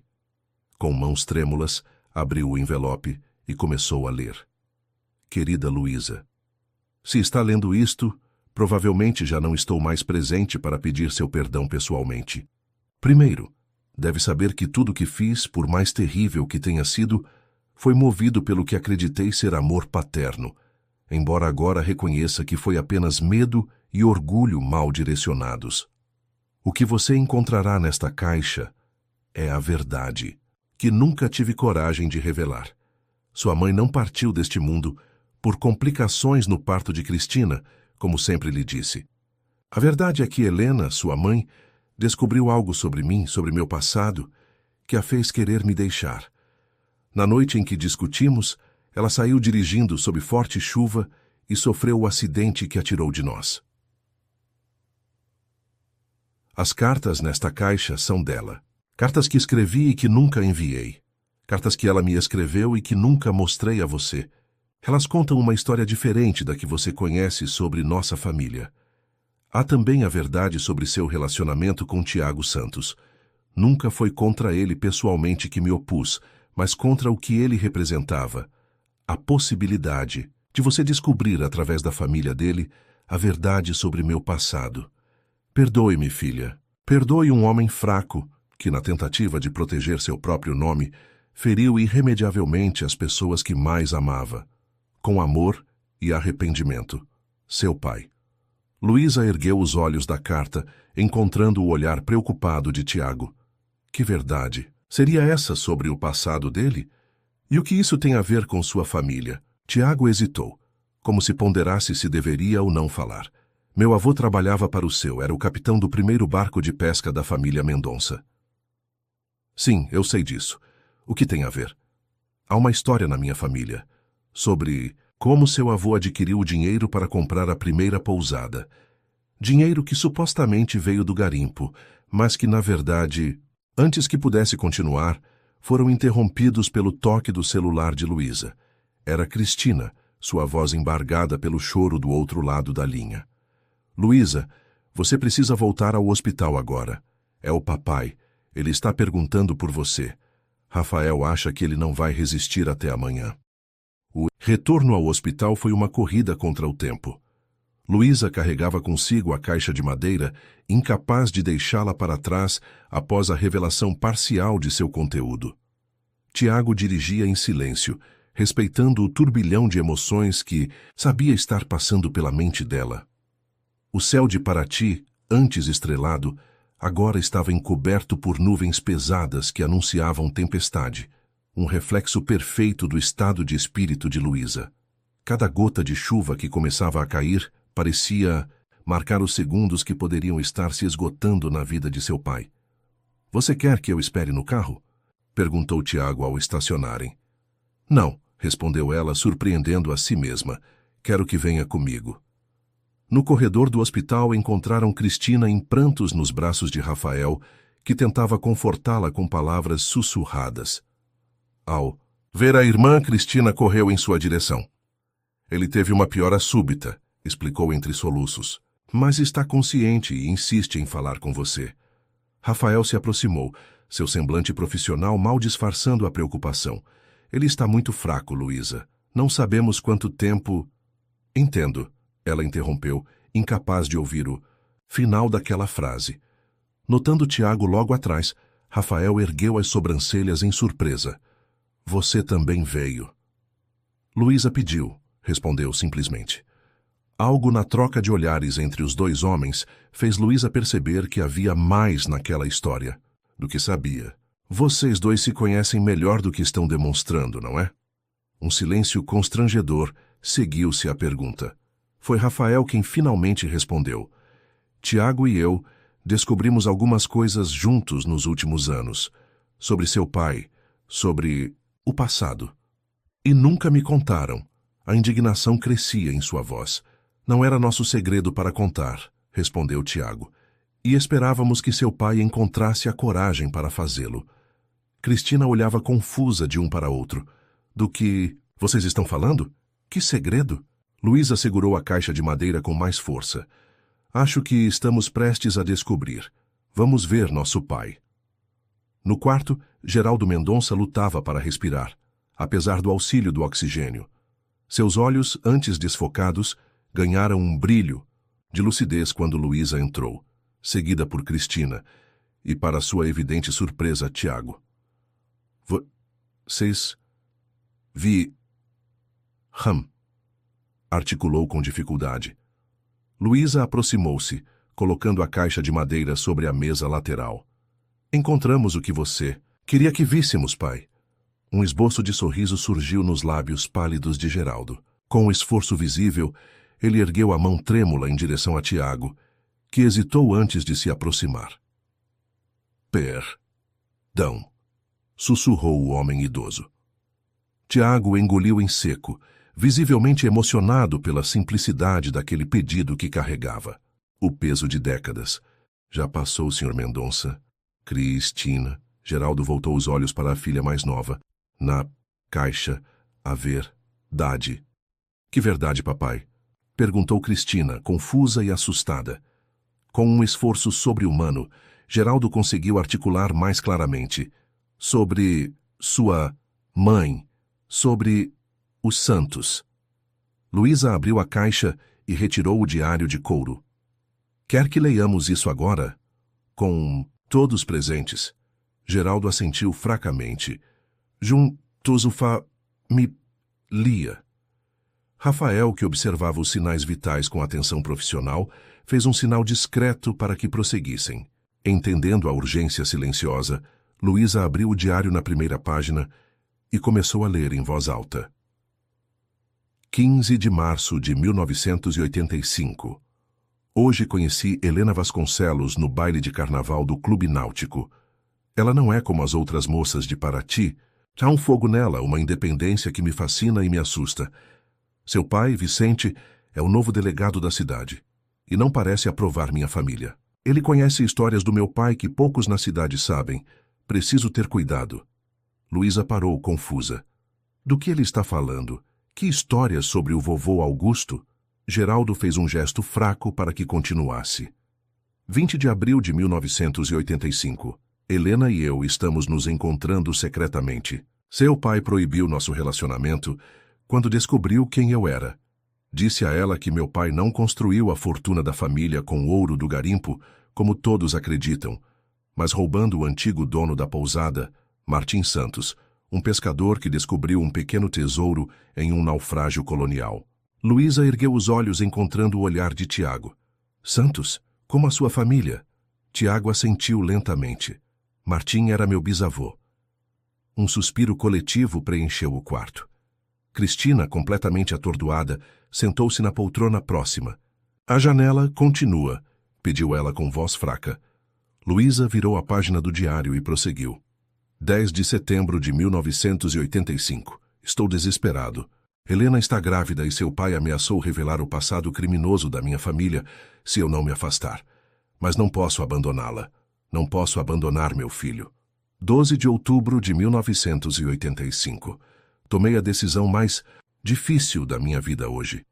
[SPEAKER 1] Com mãos trêmulas, abriu o envelope e começou a ler. Querida Luísa, se está lendo isto, provavelmente já não estou mais presente para pedir seu perdão pessoalmente. Primeiro, deve saber que tudo que fiz, por mais terrível que tenha sido, foi movido pelo que acreditei ser amor paterno, embora agora reconheça que foi apenas medo e orgulho mal direcionados. O que você encontrará nesta caixa é a verdade, que nunca tive coragem de revelar. Sua mãe não partiu deste mundo por complicações no parto de Cristina, como sempre lhe disse. A verdade é que Helena, sua mãe, descobriu algo sobre mim, sobre meu passado, que a fez querer me deixar. Na noite em que discutimos, ela saiu dirigindo sob forte chuva e sofreu o acidente que a tirou de nós. As cartas nesta caixa são dela. Cartas que escrevi e que nunca enviei. Cartas que ela me escreveu e que nunca mostrei a você. Elas contam uma história diferente da que você conhece sobre nossa família. Há também a verdade sobre seu relacionamento com Tiago Santos. Nunca foi contra ele pessoalmente que me opus, mas contra o que ele representava, a possibilidade de você descobrir através da família dele a verdade sobre meu passado. Perdoe-me, filha. Perdoe um homem fraco que, na tentativa de proteger seu próprio nome, feriu irremediavelmente as pessoas que mais amava, com amor e arrependimento. Seu pai. Luísa ergueu os olhos da carta, encontrando o olhar preocupado de Tiago. Que verdade? Seria essa sobre o passado dele? E o que isso tem a ver com sua família? Tiago hesitou, como se ponderasse se deveria ou não falar. Meu avô trabalhava para o seu, era o capitão do primeiro barco de pesca da família Mendonça. Sim, eu sei disso. O que tem a ver? Há uma história na minha família sobre como seu avô adquiriu o dinheiro para comprar a primeira pousada. Dinheiro que supostamente veio do garimpo, mas que, na verdade, antes que pudesse continuar, foram interrompidos pelo toque do celular de Luísa. Era Cristina, sua voz embargada pelo choro do outro lado da linha. Luísa, você precisa voltar ao hospital agora. É o papai. Ele está perguntando por você. Rafael acha que ele não vai resistir até amanhã. O retorno ao hospital foi uma corrida contra o tempo. Luísa carregava consigo a caixa de madeira, incapaz de deixá-la para trás após a revelação parcial de seu conteúdo. Tiago dirigia em silêncio, respeitando o turbilhão de emoções que sabia estar passando pela mente dela. O céu de Paraty, antes estrelado, agora estava encoberto por nuvens pesadas que anunciavam tempestade, um reflexo perfeito do estado de espírito de Luísa. Cada gota de chuva que começava a cair parecia marcar os segundos que poderiam estar se esgotando na vida de seu pai. — Você quer que eu espere no carro? Perguntou Tiago ao estacionarem. — Não, respondeu ela, surpreendendo a si mesma. Quero que venha comigo. No corredor do hospital encontraram Cristina em prantos nos braços de Rafael, que tentava confortá-la com palavras sussurradas. Ao ver a irmã, Cristina correu em sua direção. Ele teve uma piora súbita, explicou entre soluços, mas está consciente e insiste em falar com você. Rafael se aproximou, seu semblante profissional mal disfarçando a preocupação. Ele está muito fraco, Luísa. Não sabemos quanto tempo... Entendo. Ela interrompeu, incapaz de ouvir o final daquela frase. Notando Tiago logo atrás, Rafael ergueu as sobrancelhas em surpresa. Você também veio. Luísa pediu, respondeu simplesmente. Algo na troca de olhares entre os dois homens fez Luísa perceber que havia mais naquela história do que sabia. Vocês dois se conhecem melhor do que estão demonstrando, não é? Um silêncio constrangedor seguiu-se à pergunta. Foi Rafael quem finalmente respondeu. Tiago e eu descobrimos algumas coisas juntos nos últimos anos. Sobre seu pai, sobre o passado. E nunca me contaram. A indignação crescia em sua voz. Não era nosso segredo para contar, respondeu Tiago. E esperávamos que seu pai encontrasse a coragem para fazê-lo. Cristina olhava confusa de um para outro. Do que vocês estão falando? Que segredo? Luísa segurou a caixa de madeira com mais força. Acho que estamos prestes a descobrir. Vamos ver nosso pai. No quarto, Geraldo Mendonça lutava para respirar, apesar do auxílio do oxigênio. Seus olhos, antes desfocados, ganharam um brilho de lucidez quando Luísa entrou, seguida por Cristina, e para sua evidente surpresa, Tiago. Vocês... articulou com dificuldade. Luísa aproximou-se, colocando a caixa de madeira sobre a mesa lateral. Encontramos o que você... Queria que víssemos, pai. Um esboço de sorriso surgiu nos lábios pálidos de Geraldo. Com um esforço visível, ele ergueu a mão trêmula em direção a Tiago, que hesitou antes de se aproximar. Perdão, sussurrou o homem idoso. Tiago engoliu em seco, visivelmente emocionado pela simplicidade daquele pedido que carregava. O peso de décadas. Já passou, Sr. Mendonça. Cristina. Geraldo voltou os olhos para a filha mais nova. Na caixa, a verdade. Que verdade, papai? Perguntou Cristina, confusa e assustada. Com um esforço sobre-humano, Geraldo conseguiu articular mais claramente. Sobre sua Mãe, sobre os Santos. Luísa abriu a caixa e retirou o diário de couro. Quer que leiamos isso agora? Com todos presentes. Geraldo assentiu fracamente. Me lia. Rafael, que observava os sinais vitais com atenção profissional, fez um sinal discreto para que prosseguissem. Entendendo a urgência silenciosa, Luísa abriu o diário na primeira página e começou a ler em voz alta. 15 de março de 1985. Hoje conheci Helena Vasconcelos no baile de carnaval do Clube Náutico. Ela não é como as outras moças de Paraty. Há um fogo nela, uma independência que me fascina e me assusta. Seu pai, Vicente, é o novo delegado da cidade e não parece aprovar minha família. Ele conhece histórias do meu pai que poucos na cidade sabem. Preciso ter cuidado. Luísa parou, confusa. Do que ele está falando? Que histórias sobre o vovô Augusto? Geraldo fez um gesto fraco para que continuasse. 20 de abril de 1985. Helena e eu estamos nos encontrando secretamente. Seu pai proibiu nosso relacionamento quando descobriu quem eu era. Disse a ela que meu pai não construiu a fortuna da família com ouro do garimpo, como todos acreditam, mas roubando o antigo dono da pousada, Martim Santos, um pescador que descobriu um pequeno tesouro em um naufrágio colonial. Luísa ergueu os olhos encontrando o olhar de Tiago. Santos, como a sua família? Tiago assentiu lentamente. Martim era meu bisavô. Um suspiro coletivo preencheu o quarto. Cristina, completamente atordoada, sentou-se na poltrona próxima. A janela continua, pediu ela com voz fraca. Luísa virou a página do diário e prosseguiu. 10 de setembro de 1985. Estou desesperado. Helena está grávida e seu pai ameaçou revelar o passado criminoso da minha família se eu não me afastar. Mas não posso abandoná-la. Não posso abandonar meu filho. 12 de outubro de 1985. Tomei a decisão mais difícil da minha vida hoje.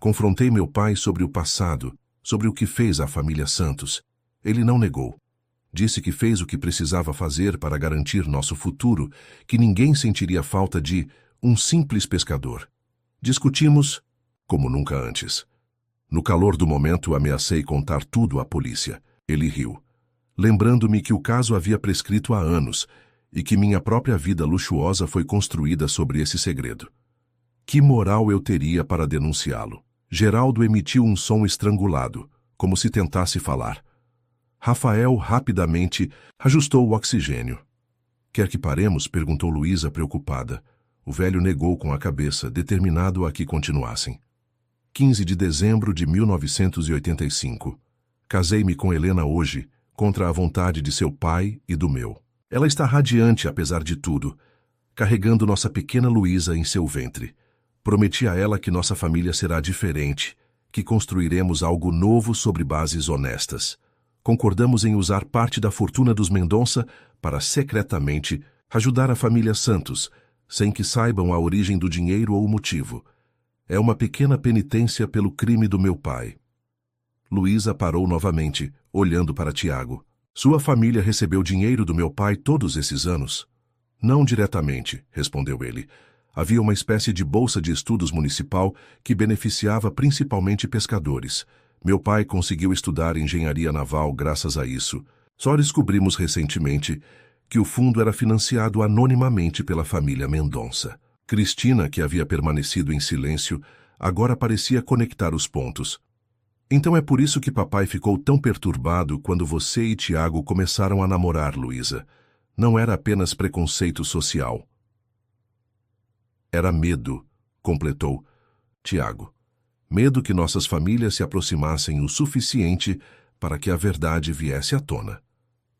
[SPEAKER 1] Confrontei meu pai sobre o passado, sobre o que fez à família Santos. Ele não negou. Disse que fez o que precisava fazer para garantir nosso futuro, que ninguém sentiria falta de um simples pescador. Discutimos como nunca antes. No calor do momento, ameacei contar tudo à polícia. Ele riu, lembrando-me que o caso havia prescrito há anos e que minha própria vida luxuosa foi construída sobre esse segredo. Que moral eu teria para denunciá-lo? Geraldo emitiu um som estrangulado, como se tentasse falar. Rafael rapidamente ajustou o oxigênio. Quer que paremos? Perguntou Luísa preocupada. O velho negou com a cabeça, determinado a que continuassem. 15 de dezembro de 1985. Casei-me com Helena hoje, contra a vontade de seu pai e do meu. Ela está radiante apesar de tudo, carregando nossa pequena Luísa em seu ventre. Prometi a ela que nossa família será diferente, que construiremos algo novo sobre bases honestas. Concordamos em usar parte da fortuna dos Mendonça para secretamente ajudar a família Santos, sem que saibam a origem do dinheiro ou o motivo. É uma pequena penitência pelo crime do meu pai. Luísa parou novamente, olhando para Tiago. Sua família recebeu dinheiro do meu pai todos esses anos? Não diretamente, respondeu ele. Havia uma espécie de bolsa de estudos municipal que beneficiava principalmente pescadores. Meu pai conseguiu estudar engenharia naval graças a isso. Só descobrimos recentemente que o fundo era financiado anonimamente pela família Mendonça. Cristina, que havia permanecido em silêncio, agora parecia conectar os pontos. Então é por isso que papai ficou tão perturbado quando você e Tiago começaram a namorar, Luísa. Não era apenas preconceito social. Era medo, completou Tiago. Medo que nossas famílias se aproximassem o suficiente para que a verdade viesse à tona.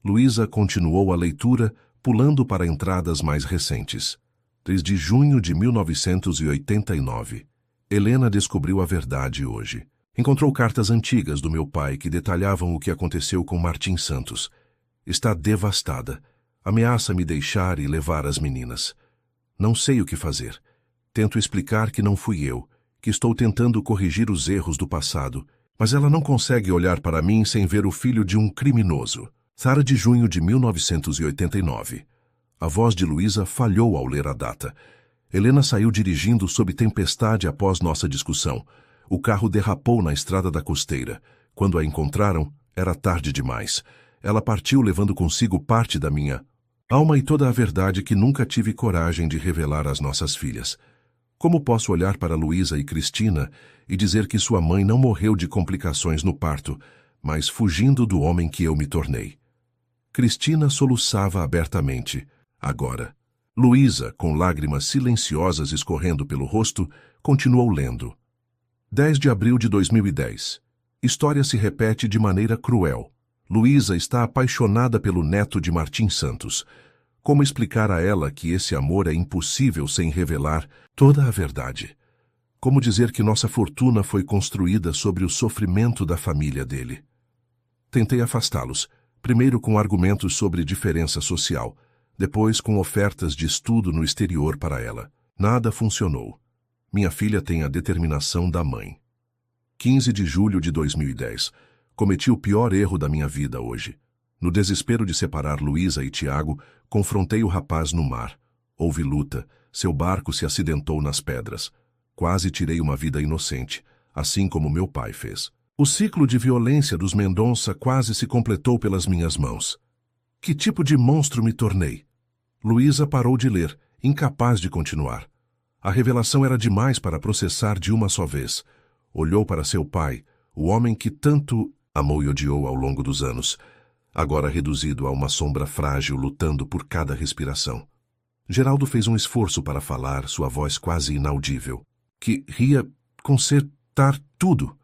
[SPEAKER 1] Luísa continuou a leitura, pulando para entradas mais recentes. 3 de junho de 1989. Helena descobriu a verdade hoje. Encontrou cartas antigas do meu pai que detalhavam o que aconteceu com Martim Santos. Está devastada. Ameaça me deixar e levar as meninas. Não sei o que fazer. Tento explicar que não fui eu, que estou tentando corrigir os erros do passado, mas ela não consegue olhar para mim sem ver o filho de um criminoso. 3 de junho de 1989. A voz de Luísa falhou ao ler a data. Helena saiu dirigindo sob tempestade após nossa discussão. O carro derrapou na estrada da costeira. Quando a encontraram, era tarde demais. Ela partiu levando consigo parte da minha alma e toda a verdade que nunca tive coragem de revelar às nossas filhas. Como posso olhar para Luísa e Cristina e dizer que sua mãe não morreu de complicações no parto, mas fugindo do homem que eu me tornei? Cristina soluçava abertamente. Agora, Luísa, com lágrimas silenciosas escorrendo pelo rosto, continuou lendo. 10 de abril de 2010. História se repete de maneira cruel. Luísa está apaixonada pelo neto de Martim Santos. Como explicar a ela que esse amor é impossível sem revelar toda a verdade? Como dizer que nossa fortuna foi construída sobre o sofrimento da família dele? Tentei afastá-los, primeiro com argumentos sobre diferença social, depois com ofertas de estudo no exterior para ela. Nada funcionou. Minha filha tem a determinação da mãe. 15 de julho de 2010. Cometi o pior erro da minha vida hoje. No desespero de separar Luísa e Tiago, confrontei o rapaz no mar. Houve luta. Seu barco se acidentou nas pedras. Quase tirei uma vida inocente, assim como meu pai fez. O ciclo de violência dos Mendonça quase se completou pelas minhas mãos. Que tipo de monstro me tornei? Luísa parou de ler, incapaz de continuar. A revelação era demais para processar de uma só vez. Olhou para seu pai, o homem que tanto amou e odiou ao longo dos anos, agora reduzido a uma sombra frágil lutando por cada respiração. Geraldo fez um esforço para falar, sua voz quase inaudível. Que ria consertar tudo.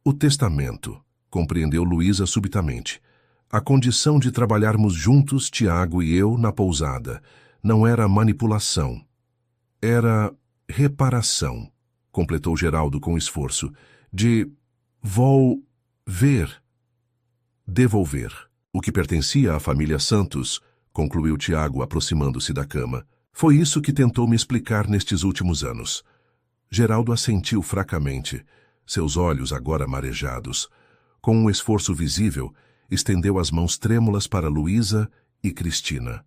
[SPEAKER 1] O testamento, compreendeu Luísa subitamente. A condição de trabalharmos juntos, Tiago e eu, na pousada, não era manipulação. Era reparação, completou Geraldo com esforço. Devolver. O que pertencia à família Santos, concluiu Tiago aproximando-se da cama. Foi isso que tentou me explicar nestes últimos anos. Geraldo assentiu fracamente, seus olhos agora marejados. Com um esforço visível, estendeu as mãos trêmulas para Luísa e Cristina.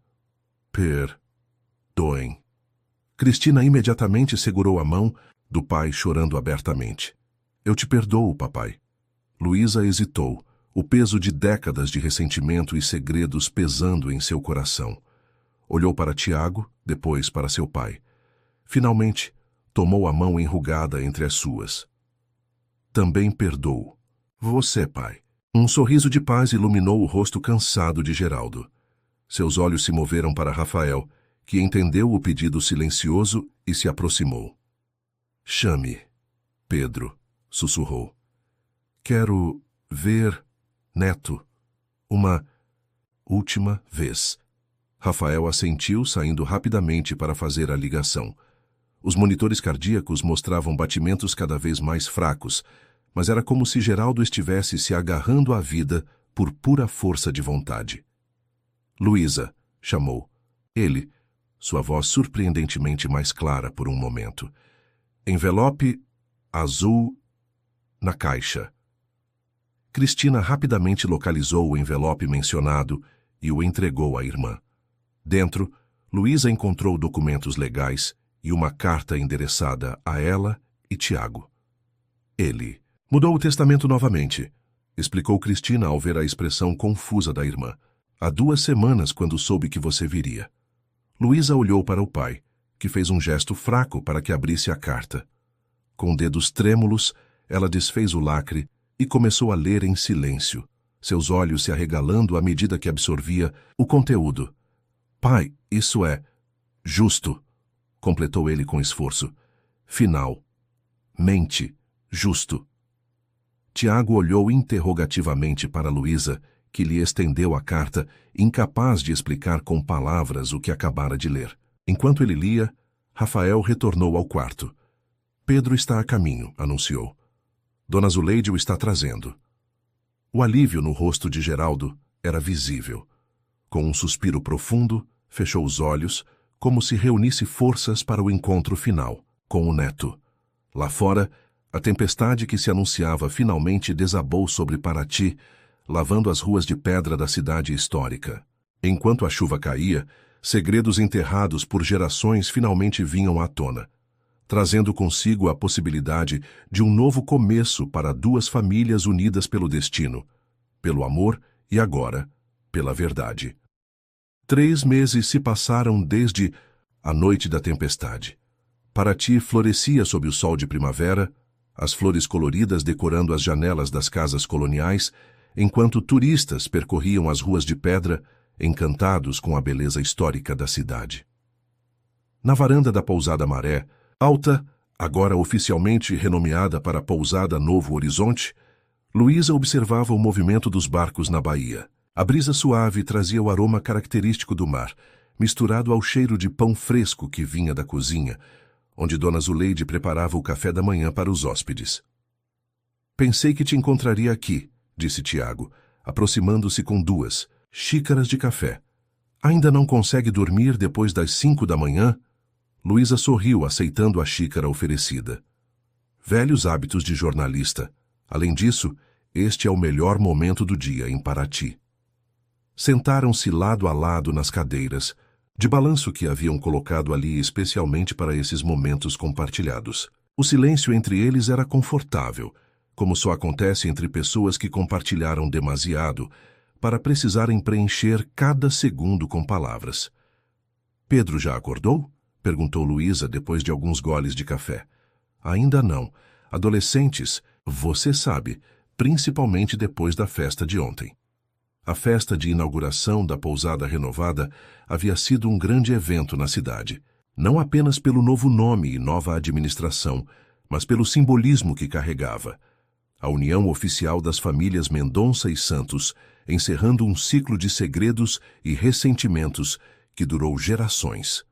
[SPEAKER 1] Perdoem. Cristina imediatamente segurou a mão do pai, chorando abertamente. Eu te perdoo, papai. Luísa hesitou, o peso de décadas de ressentimento e segredos pesando em seu coração. Olhou para Tiago, depois para seu pai. Finalmente, tomou a mão enrugada entre as suas. Também perdoo. Você, pai. Um sorriso de paz iluminou o rosto cansado de Geraldo. Seus olhos se moveram para Rafael, que entendeu o pedido silencioso e se aproximou. Chame, Pedro, sussurrou. Quero ver Neto uma última vez. Rafael assentiu, saindo rapidamente para fazer a ligação. Os monitores cardíacos mostravam batimentos cada vez mais fracos, mas era como se Geraldo estivesse se agarrando à vida por pura força de vontade. Luísa, chamou. Ele, sua voz surpreendentemente mais clara por um momento. Envelope azul na caixa. Cristina rapidamente localizou o envelope mencionado e o entregou à irmã. Dentro, Luísa encontrou documentos legais e uma carta endereçada a ela e Tiago. Ele mudou o testamento novamente, explicou Cristina ao ver a expressão confusa da irmã. Há 2 semanas, quando soube que você viria. Luísa olhou para o pai, que fez um gesto fraco para que abrisse a carta. Com dedos trêmulos, ela desfez o lacre e começou a ler em silêncio, seus olhos se arregalando à medida que absorvia o conteúdo. Pai, isso é justo, completou ele com esforço. Final. Mente. Justo. Tiago olhou interrogativamente para Luísa, que lhe estendeu a carta, incapaz de explicar com palavras o que acabara de ler. Enquanto ele lia, Rafael retornou ao quarto. Pedro está a caminho, anunciou. Dona Zuleide o está trazendo. O alívio no rosto de Geraldo era visível. Com um suspiro profundo, fechou os olhos, como se reunisse forças para o encontro final, com o neto. Lá fora, a tempestade que se anunciava finalmente desabou sobre Paraty, lavando as ruas de pedra da cidade histórica. Enquanto a chuva caía, Segredos enterrados por gerações finalmente vinham à tona, trazendo consigo a possibilidade de um novo começo para duas famílias unidas pelo destino, pelo amor e agora, pela verdade. 3 meses se passaram desde a noite da tempestade. Paraty florescia sob o sol de primavera, as flores coloridas decorando as janelas das casas coloniais, enquanto turistas percorriam as ruas de pedra, encantados com a beleza histórica da cidade. Na varanda da pousada Maré, alta, agora oficialmente renomeada para Pousada Novo Horizonte, Luísa observava o movimento dos barcos na baía. A brisa suave trazia o aroma característico do mar, misturado ao cheiro de pão fresco que vinha da cozinha, onde Dona Zuleide preparava o café da manhã para os hóspedes. Pensei que te encontraria aqui, disse Tiago, aproximando-se com 2 xícaras de café. Ainda não consegue dormir depois das 5 da manhã? Luísa sorriu, aceitando a xícara oferecida. Velhos hábitos de jornalista. Além disso, este é o melhor momento do dia em Paraty. Sentaram-se lado a lado nas cadeiras, de balanço que haviam colocado ali especialmente para esses momentos compartilhados. O silêncio entre eles era confortável, como só acontece entre pessoas que compartilharam demasiado, para precisarem preencher cada segundo com palavras. Pedro já acordou? Perguntou Luísa depois de alguns goles de café. Ainda não. Adolescentes, você sabe, principalmente depois da festa de ontem. A festa de inauguração da pousada renovada havia sido um grande evento na cidade, não apenas pelo novo nome e nova administração, mas pelo simbolismo que carregava. A união oficial das famílias Mendonça e Santos, encerrando um ciclo de segredos e ressentimentos que durou gerações.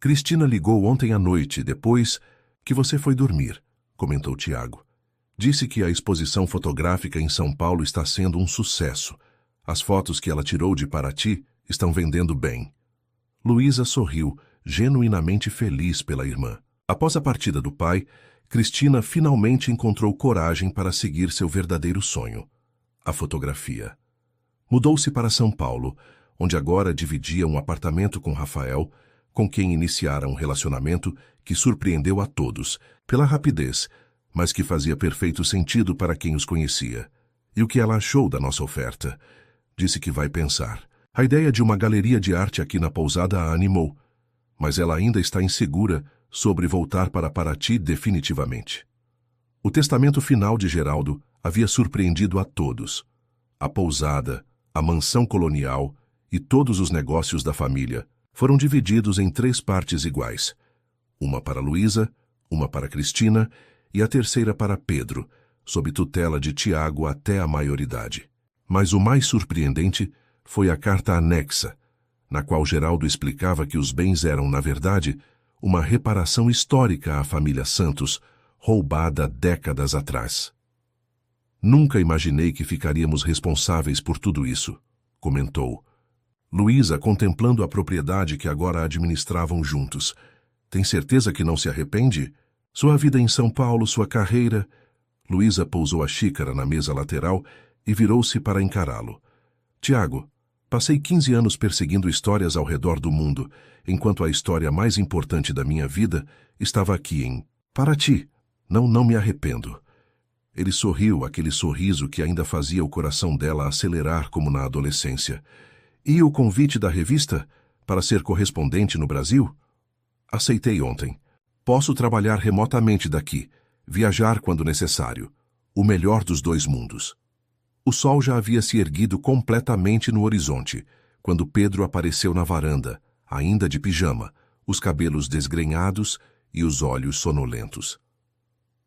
[SPEAKER 1] Cristina ligou ontem à noite, depois que você foi dormir, comentou Tiago. Disse que a exposição fotográfica em São Paulo está sendo um sucesso. As fotos que ela tirou de Paraty estão vendendo bem. Luísa sorriu, genuinamente feliz pela irmã. Após a partida do pai, Cristina finalmente encontrou coragem para seguir seu verdadeiro sonho, a fotografia. Mudou-se para São Paulo, onde agora dividia um apartamento com Rafael, com quem iniciara um relacionamento que surpreendeu a todos, pela rapidez, mas que fazia perfeito sentido para quem os conhecia. E o que ela achou da nossa oferta? Disse que vai pensar. A ideia de uma galeria de arte aqui na pousada a animou, mas ela ainda está insegura sobre voltar para Paraty definitivamente. O testamento final de Geraldo havia surpreendido a todos. A pousada, a mansão colonial e todos os negócios da família foram divididos em 3 partes iguais. Uma para Luísa, uma para Cristina e a terceira para Pedro, sob tutela de Tiago até a maioridade. Mas o mais surpreendente foi a carta anexa, na qual Geraldo explicava que os bens eram, na verdade, uma reparação histórica à família Santos, roubada décadas atrás. Nunca imaginei que ficaríamos responsáveis por tudo isso, comentou. Luísa, contemplando a propriedade que agora administravam juntos. Tem certeza que não se arrepende? Sua vida em São Paulo, sua carreira... Luísa pousou a xícara na mesa lateral e virou-se para encará-lo. Tiago, passei 15 anos perseguindo histórias ao redor do mundo, enquanto a história mais importante da minha vida estava aqui em Paraty. Não me arrependo. Ele sorriu, aquele sorriso que ainda fazia o coração dela acelerar como na adolescência. E o convite da revista para ser correspondente no Brasil? Aceitei ontem. Posso trabalhar remotamente daqui, viajar quando necessário. O melhor dos 2 mundos. O sol já havia se erguido completamente no horizonte, quando Pedro apareceu na varanda, ainda de pijama, os cabelos desgrenhados e os olhos sonolentos.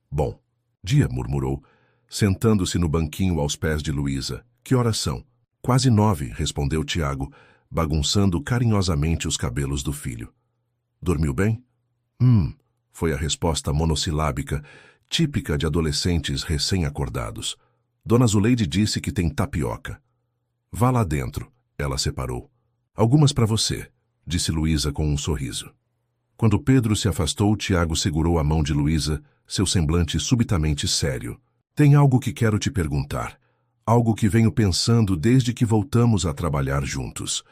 [SPEAKER 1] Bom dia, murmurou, sentando-se no banquinho aos pés de Luísa. Que horas são? Quase 9, respondeu Tiago, bagunçando carinhosamente os cabelos do filho. Dormiu bem? Foi a resposta monossilábica, típica de adolescentes recém-acordados. Dona Zuleide disse que tem tapioca. Vá lá dentro, ela separou. Algumas para você, disse Luísa com um sorriso. Quando Pedro se afastou, Tiago segurou a mão de Luísa, seu semblante subitamente sério. Tem algo que quero te perguntar. Algo que venho pensando desde que voltamos a trabalhar juntos.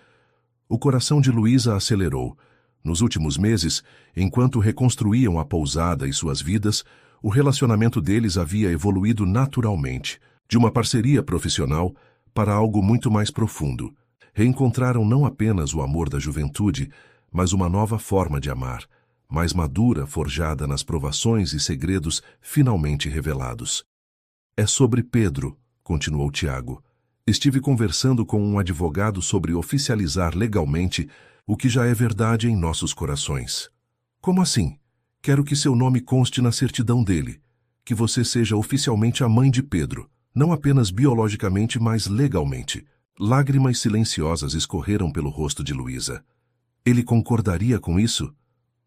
[SPEAKER 1] O coração de Luísa acelerou. Nos últimos meses, enquanto reconstruíam a pousada e suas vidas, o relacionamento deles havia evoluído naturalmente, de uma parceria profissional para algo muito mais profundo. Reencontraram não apenas o amor da juventude, mas uma nova forma de amar, mais madura, forjada nas provações e segredos finalmente revelados. É sobre Pedro, continuou Tiago. Estive conversando com um advogado sobre oficializar legalmente o que já é verdade em nossos corações. Como assim? Quero que seu nome conste na certidão dele, que você seja oficialmente a mãe de Pedro, não apenas biologicamente, mas legalmente. Lágrimas silenciosas escorreram pelo rosto de Luísa. Ele concordaria com isso?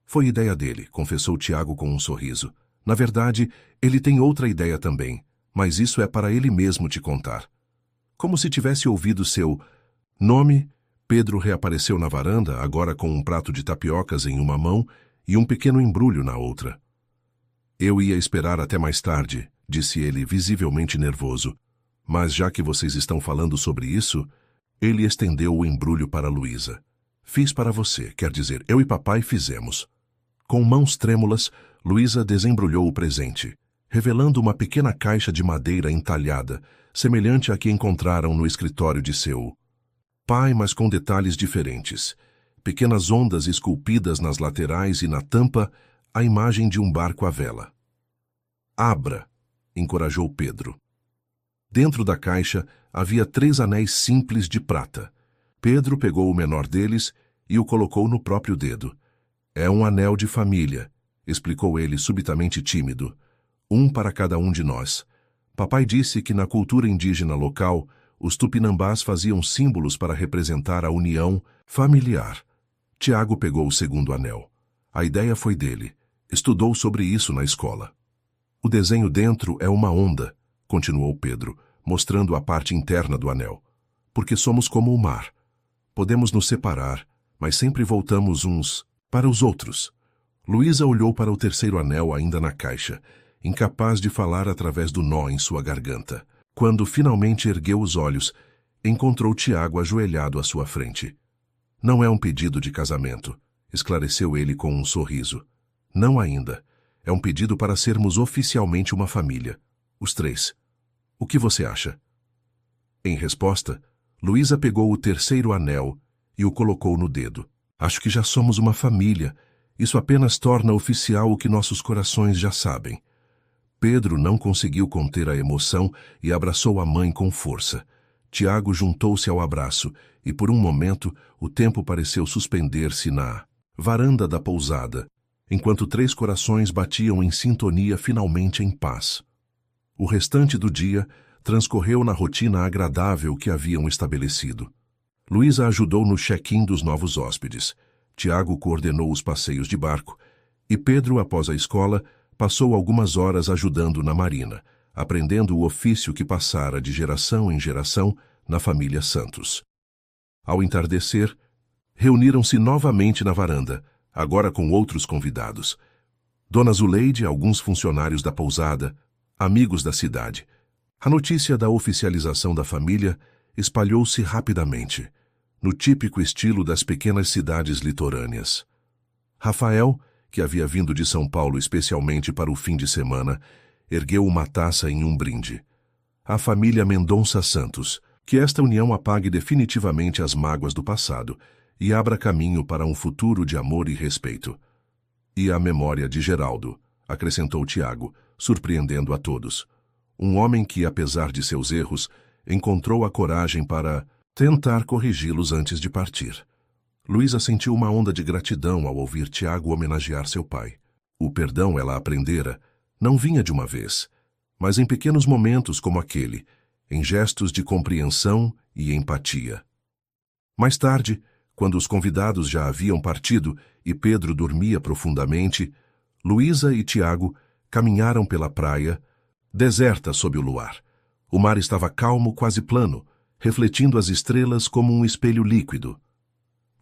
[SPEAKER 1] Foi ideia dele, confessou Tiago com um sorriso. Na verdade, ele tem outra ideia também, mas isso é para ele mesmo te contar. Como se tivesse ouvido seu nome, Pedro reapareceu na varanda, agora com um prato de tapiocas em uma mão e um pequeno embrulho na outra. Eu ia esperar até mais tarde, disse ele, visivelmente nervoso. Mas já que vocês estão falando sobre isso, ele estendeu o embrulho para Luísa. Fiz para você, quer dizer, eu e papai fizemos. Com mãos trêmulas, Luísa desembrulhou o presente, revelando uma pequena caixa de madeira entalhada, semelhante à que encontraram no escritório de seu pai, mas com detalhes diferentes. Pequenas ondas esculpidas nas laterais e na tampa, a imagem de um barco à vela. Abra, encorajou Pedro. Dentro da caixa havia 3 anéis simples de prata. Pedro pegou o menor deles e o colocou no próprio dedo. É um anel de família, explicou ele subitamente tímido. Um para cada um de nós. Papai disse que na cultura indígena local, os tupinambás faziam símbolos para representar a união familiar. Tiago pegou o segundo anel. A ideia foi dele. Estudou sobre isso na escola. O desenho dentro é uma onda, continuou Pedro, mostrando a parte interna do anel. Porque somos como o mar. Podemos nos separar, mas sempre voltamos uns para os outros. Luísa olhou para o terceiro anel ainda na caixa, incapaz de falar através do nó em sua garganta. Quando finalmente ergueu os olhos, encontrou Tiago ajoelhado à sua frente. Não é um pedido de casamento, esclareceu ele com um sorriso. Não ainda. É um pedido para sermos oficialmente uma família. Os 3. O que você acha? Em resposta, Luísa pegou o terceiro anel e o colocou no dedo. Acho que já somos uma família. Isso apenas torna oficial o que nossos corações já sabem. Pedro não conseguiu conter a emoção e abraçou a mãe com força. Tiago juntou-se ao abraço e, por um momento, o tempo pareceu suspender-se na varanda da pousada, enquanto 3 corações batiam em sintonia finalmente em paz. O restante do dia transcorreu na rotina agradável que haviam estabelecido. Luísa ajudou no check-in dos novos hóspedes. Tiago coordenou os passeios de barco e Pedro, após a escola, passou algumas horas ajudando na marina, aprendendo o ofício que passara de geração em geração na família Santos. Ao entardecer, reuniram-se novamente na varanda, agora com outros convidados. Dona Zuleide, alguns funcionários da pousada, amigos da cidade. A notícia da oficialização da família espalhou-se rapidamente, no típico estilo das pequenas cidades litorâneas. Rafael, que havia vindo de São Paulo especialmente para o fim de semana, ergueu uma taça em um brinde. A família Mendonça Santos, que esta união apague definitivamente as mágoas do passado e abra caminho para um futuro de amor e respeito. E a memória de Geraldo, acrescentou Tiago, surpreendendo a todos. Um homem que, apesar de seus erros, encontrou a coragem para tentar corrigi-los antes de partir. Luísa sentiu uma onda de gratidão ao ouvir Tiago homenagear seu pai. O perdão ela aprendera não vinha de uma vez, mas em pequenos momentos como aquele, em gestos de compreensão e empatia. Mais tarde, quando os convidados já haviam partido e Pedro dormia profundamente, Luísa e Tiago caminharam pela praia, deserta sob o luar. O mar estava calmo, quase plano, refletindo as estrelas como um espelho líquido.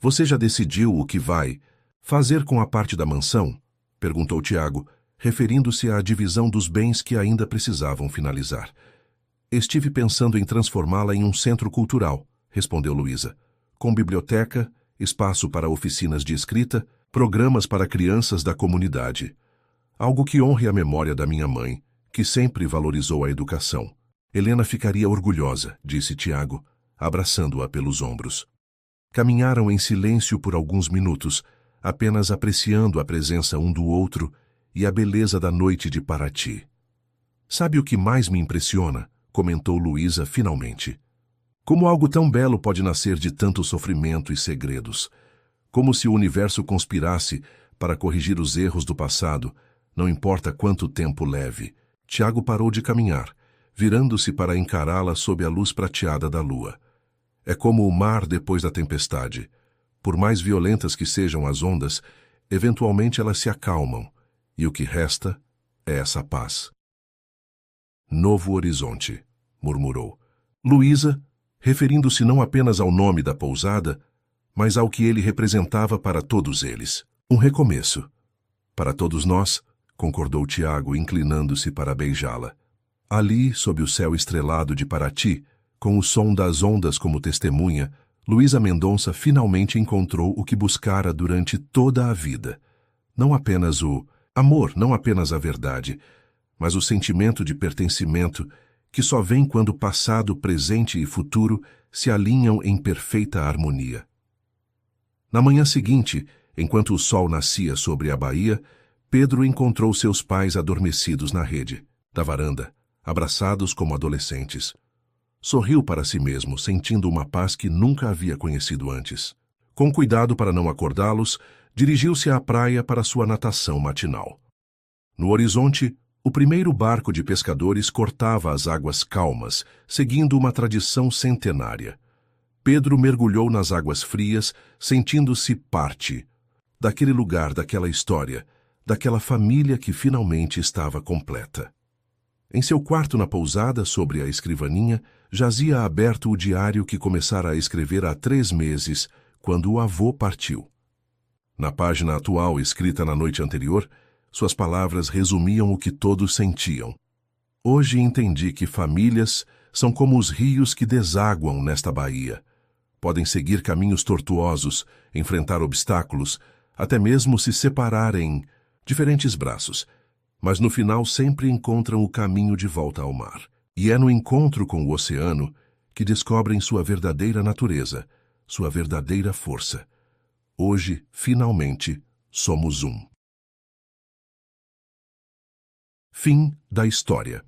[SPEAKER 1] Você já decidiu o que vai fazer com a parte da mansão? Perguntou Tiago, referindo-se à divisão dos bens que ainda precisavam finalizar. Estive pensando em transformá-la em um centro cultural, respondeu Luísa, com biblioteca, espaço para oficinas de escrita, programas para crianças da comunidade. Algo que honre a memória da minha mãe, que sempre valorizou a educação. Helena ficaria orgulhosa, disse Tiago, abraçando-a pelos ombros. Caminharam em silêncio por alguns minutos, apenas apreciando a presença um do outro e a beleza da noite de Paraty. Sabe o que mais me impressiona? Comentou Luísa finalmente. Como algo tão belo pode nascer de tanto sofrimento e segredos? Como se o universo conspirasse para corrigir os erros do passado, não importa quanto tempo leve. Tiago parou de caminhar, virando-se para encará-la sob a luz prateada da lua. É como o mar depois da tempestade. Por mais violentas que sejam as ondas, eventualmente elas se acalmam, e o que resta é essa paz. Novo Horizonte, murmurou. Luísa, referindo-se não apenas ao nome da pousada, mas ao que ele representava para todos eles. Um recomeço. Para todos nós, concordou Tiago, inclinando-se para beijá-la. Ali, sob o céu estrelado de Paraty, com o som das ondas como testemunha, Luísa Mendonça finalmente encontrou o que buscara durante toda a vida. Não apenas o amor, não apenas a verdade, mas o sentimento de pertencimento que só vem quando passado, presente e futuro se alinham em perfeita harmonia. Na manhã seguinte, enquanto o sol nascia sobre a baía, Pedro encontrou seus pais adormecidos na rede da varanda, abraçados como adolescentes. Sorriu para si mesmo, sentindo uma paz que nunca havia conhecido antes. Com cuidado para não acordá-los, dirigiu-se à praia para sua natação matinal. No horizonte, o primeiro barco de pescadores cortava as águas calmas, seguindo uma tradição centenária. Pedro mergulhou nas águas frias, sentindo-se parte daquele lugar, daquela história, daquela família que finalmente estava completa. Em seu quarto na pousada, sobre a escrivaninha, jazia aberto o diário que começara a escrever há 3 meses, quando o avô partiu. Na página atual, escrita na noite anterior, suas palavras resumiam o que todos sentiam. Hoje entendi que famílias são como os rios que desaguam nesta baía. Podem seguir caminhos tortuosos, enfrentar obstáculos, até mesmo se separar em diferentes braços, mas no final sempre encontram o caminho de volta ao mar. E é no encontro com o oceano que descobrem sua verdadeira natureza, sua verdadeira força. Hoje, finalmente, somos um. Fim da história.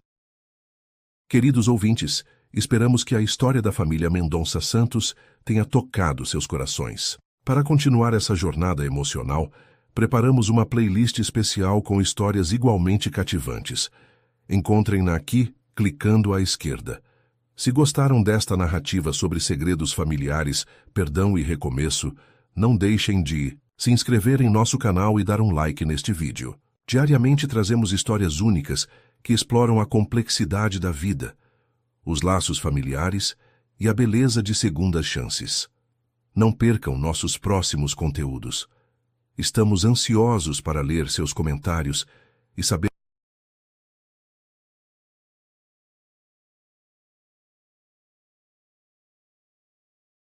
[SPEAKER 1] Queridos ouvintes, esperamos que a história da família Mendonça Santos tenha tocado seus corações. Para continuar essa jornada emocional, preparamos uma playlist especial com histórias igualmente cativantes. Encontrem-na aqui, clicando à esquerda. Se gostaram desta narrativa sobre segredos familiares, perdão e recomeço, não deixem de se inscrever em nosso canal e dar um like neste vídeo. Diariamente trazemos histórias únicas que exploram a complexidade da vida, os laços familiares e a beleza de segundas chances. Não percam nossos próximos conteúdos. Estamos ansiosos para ler seus comentários e saber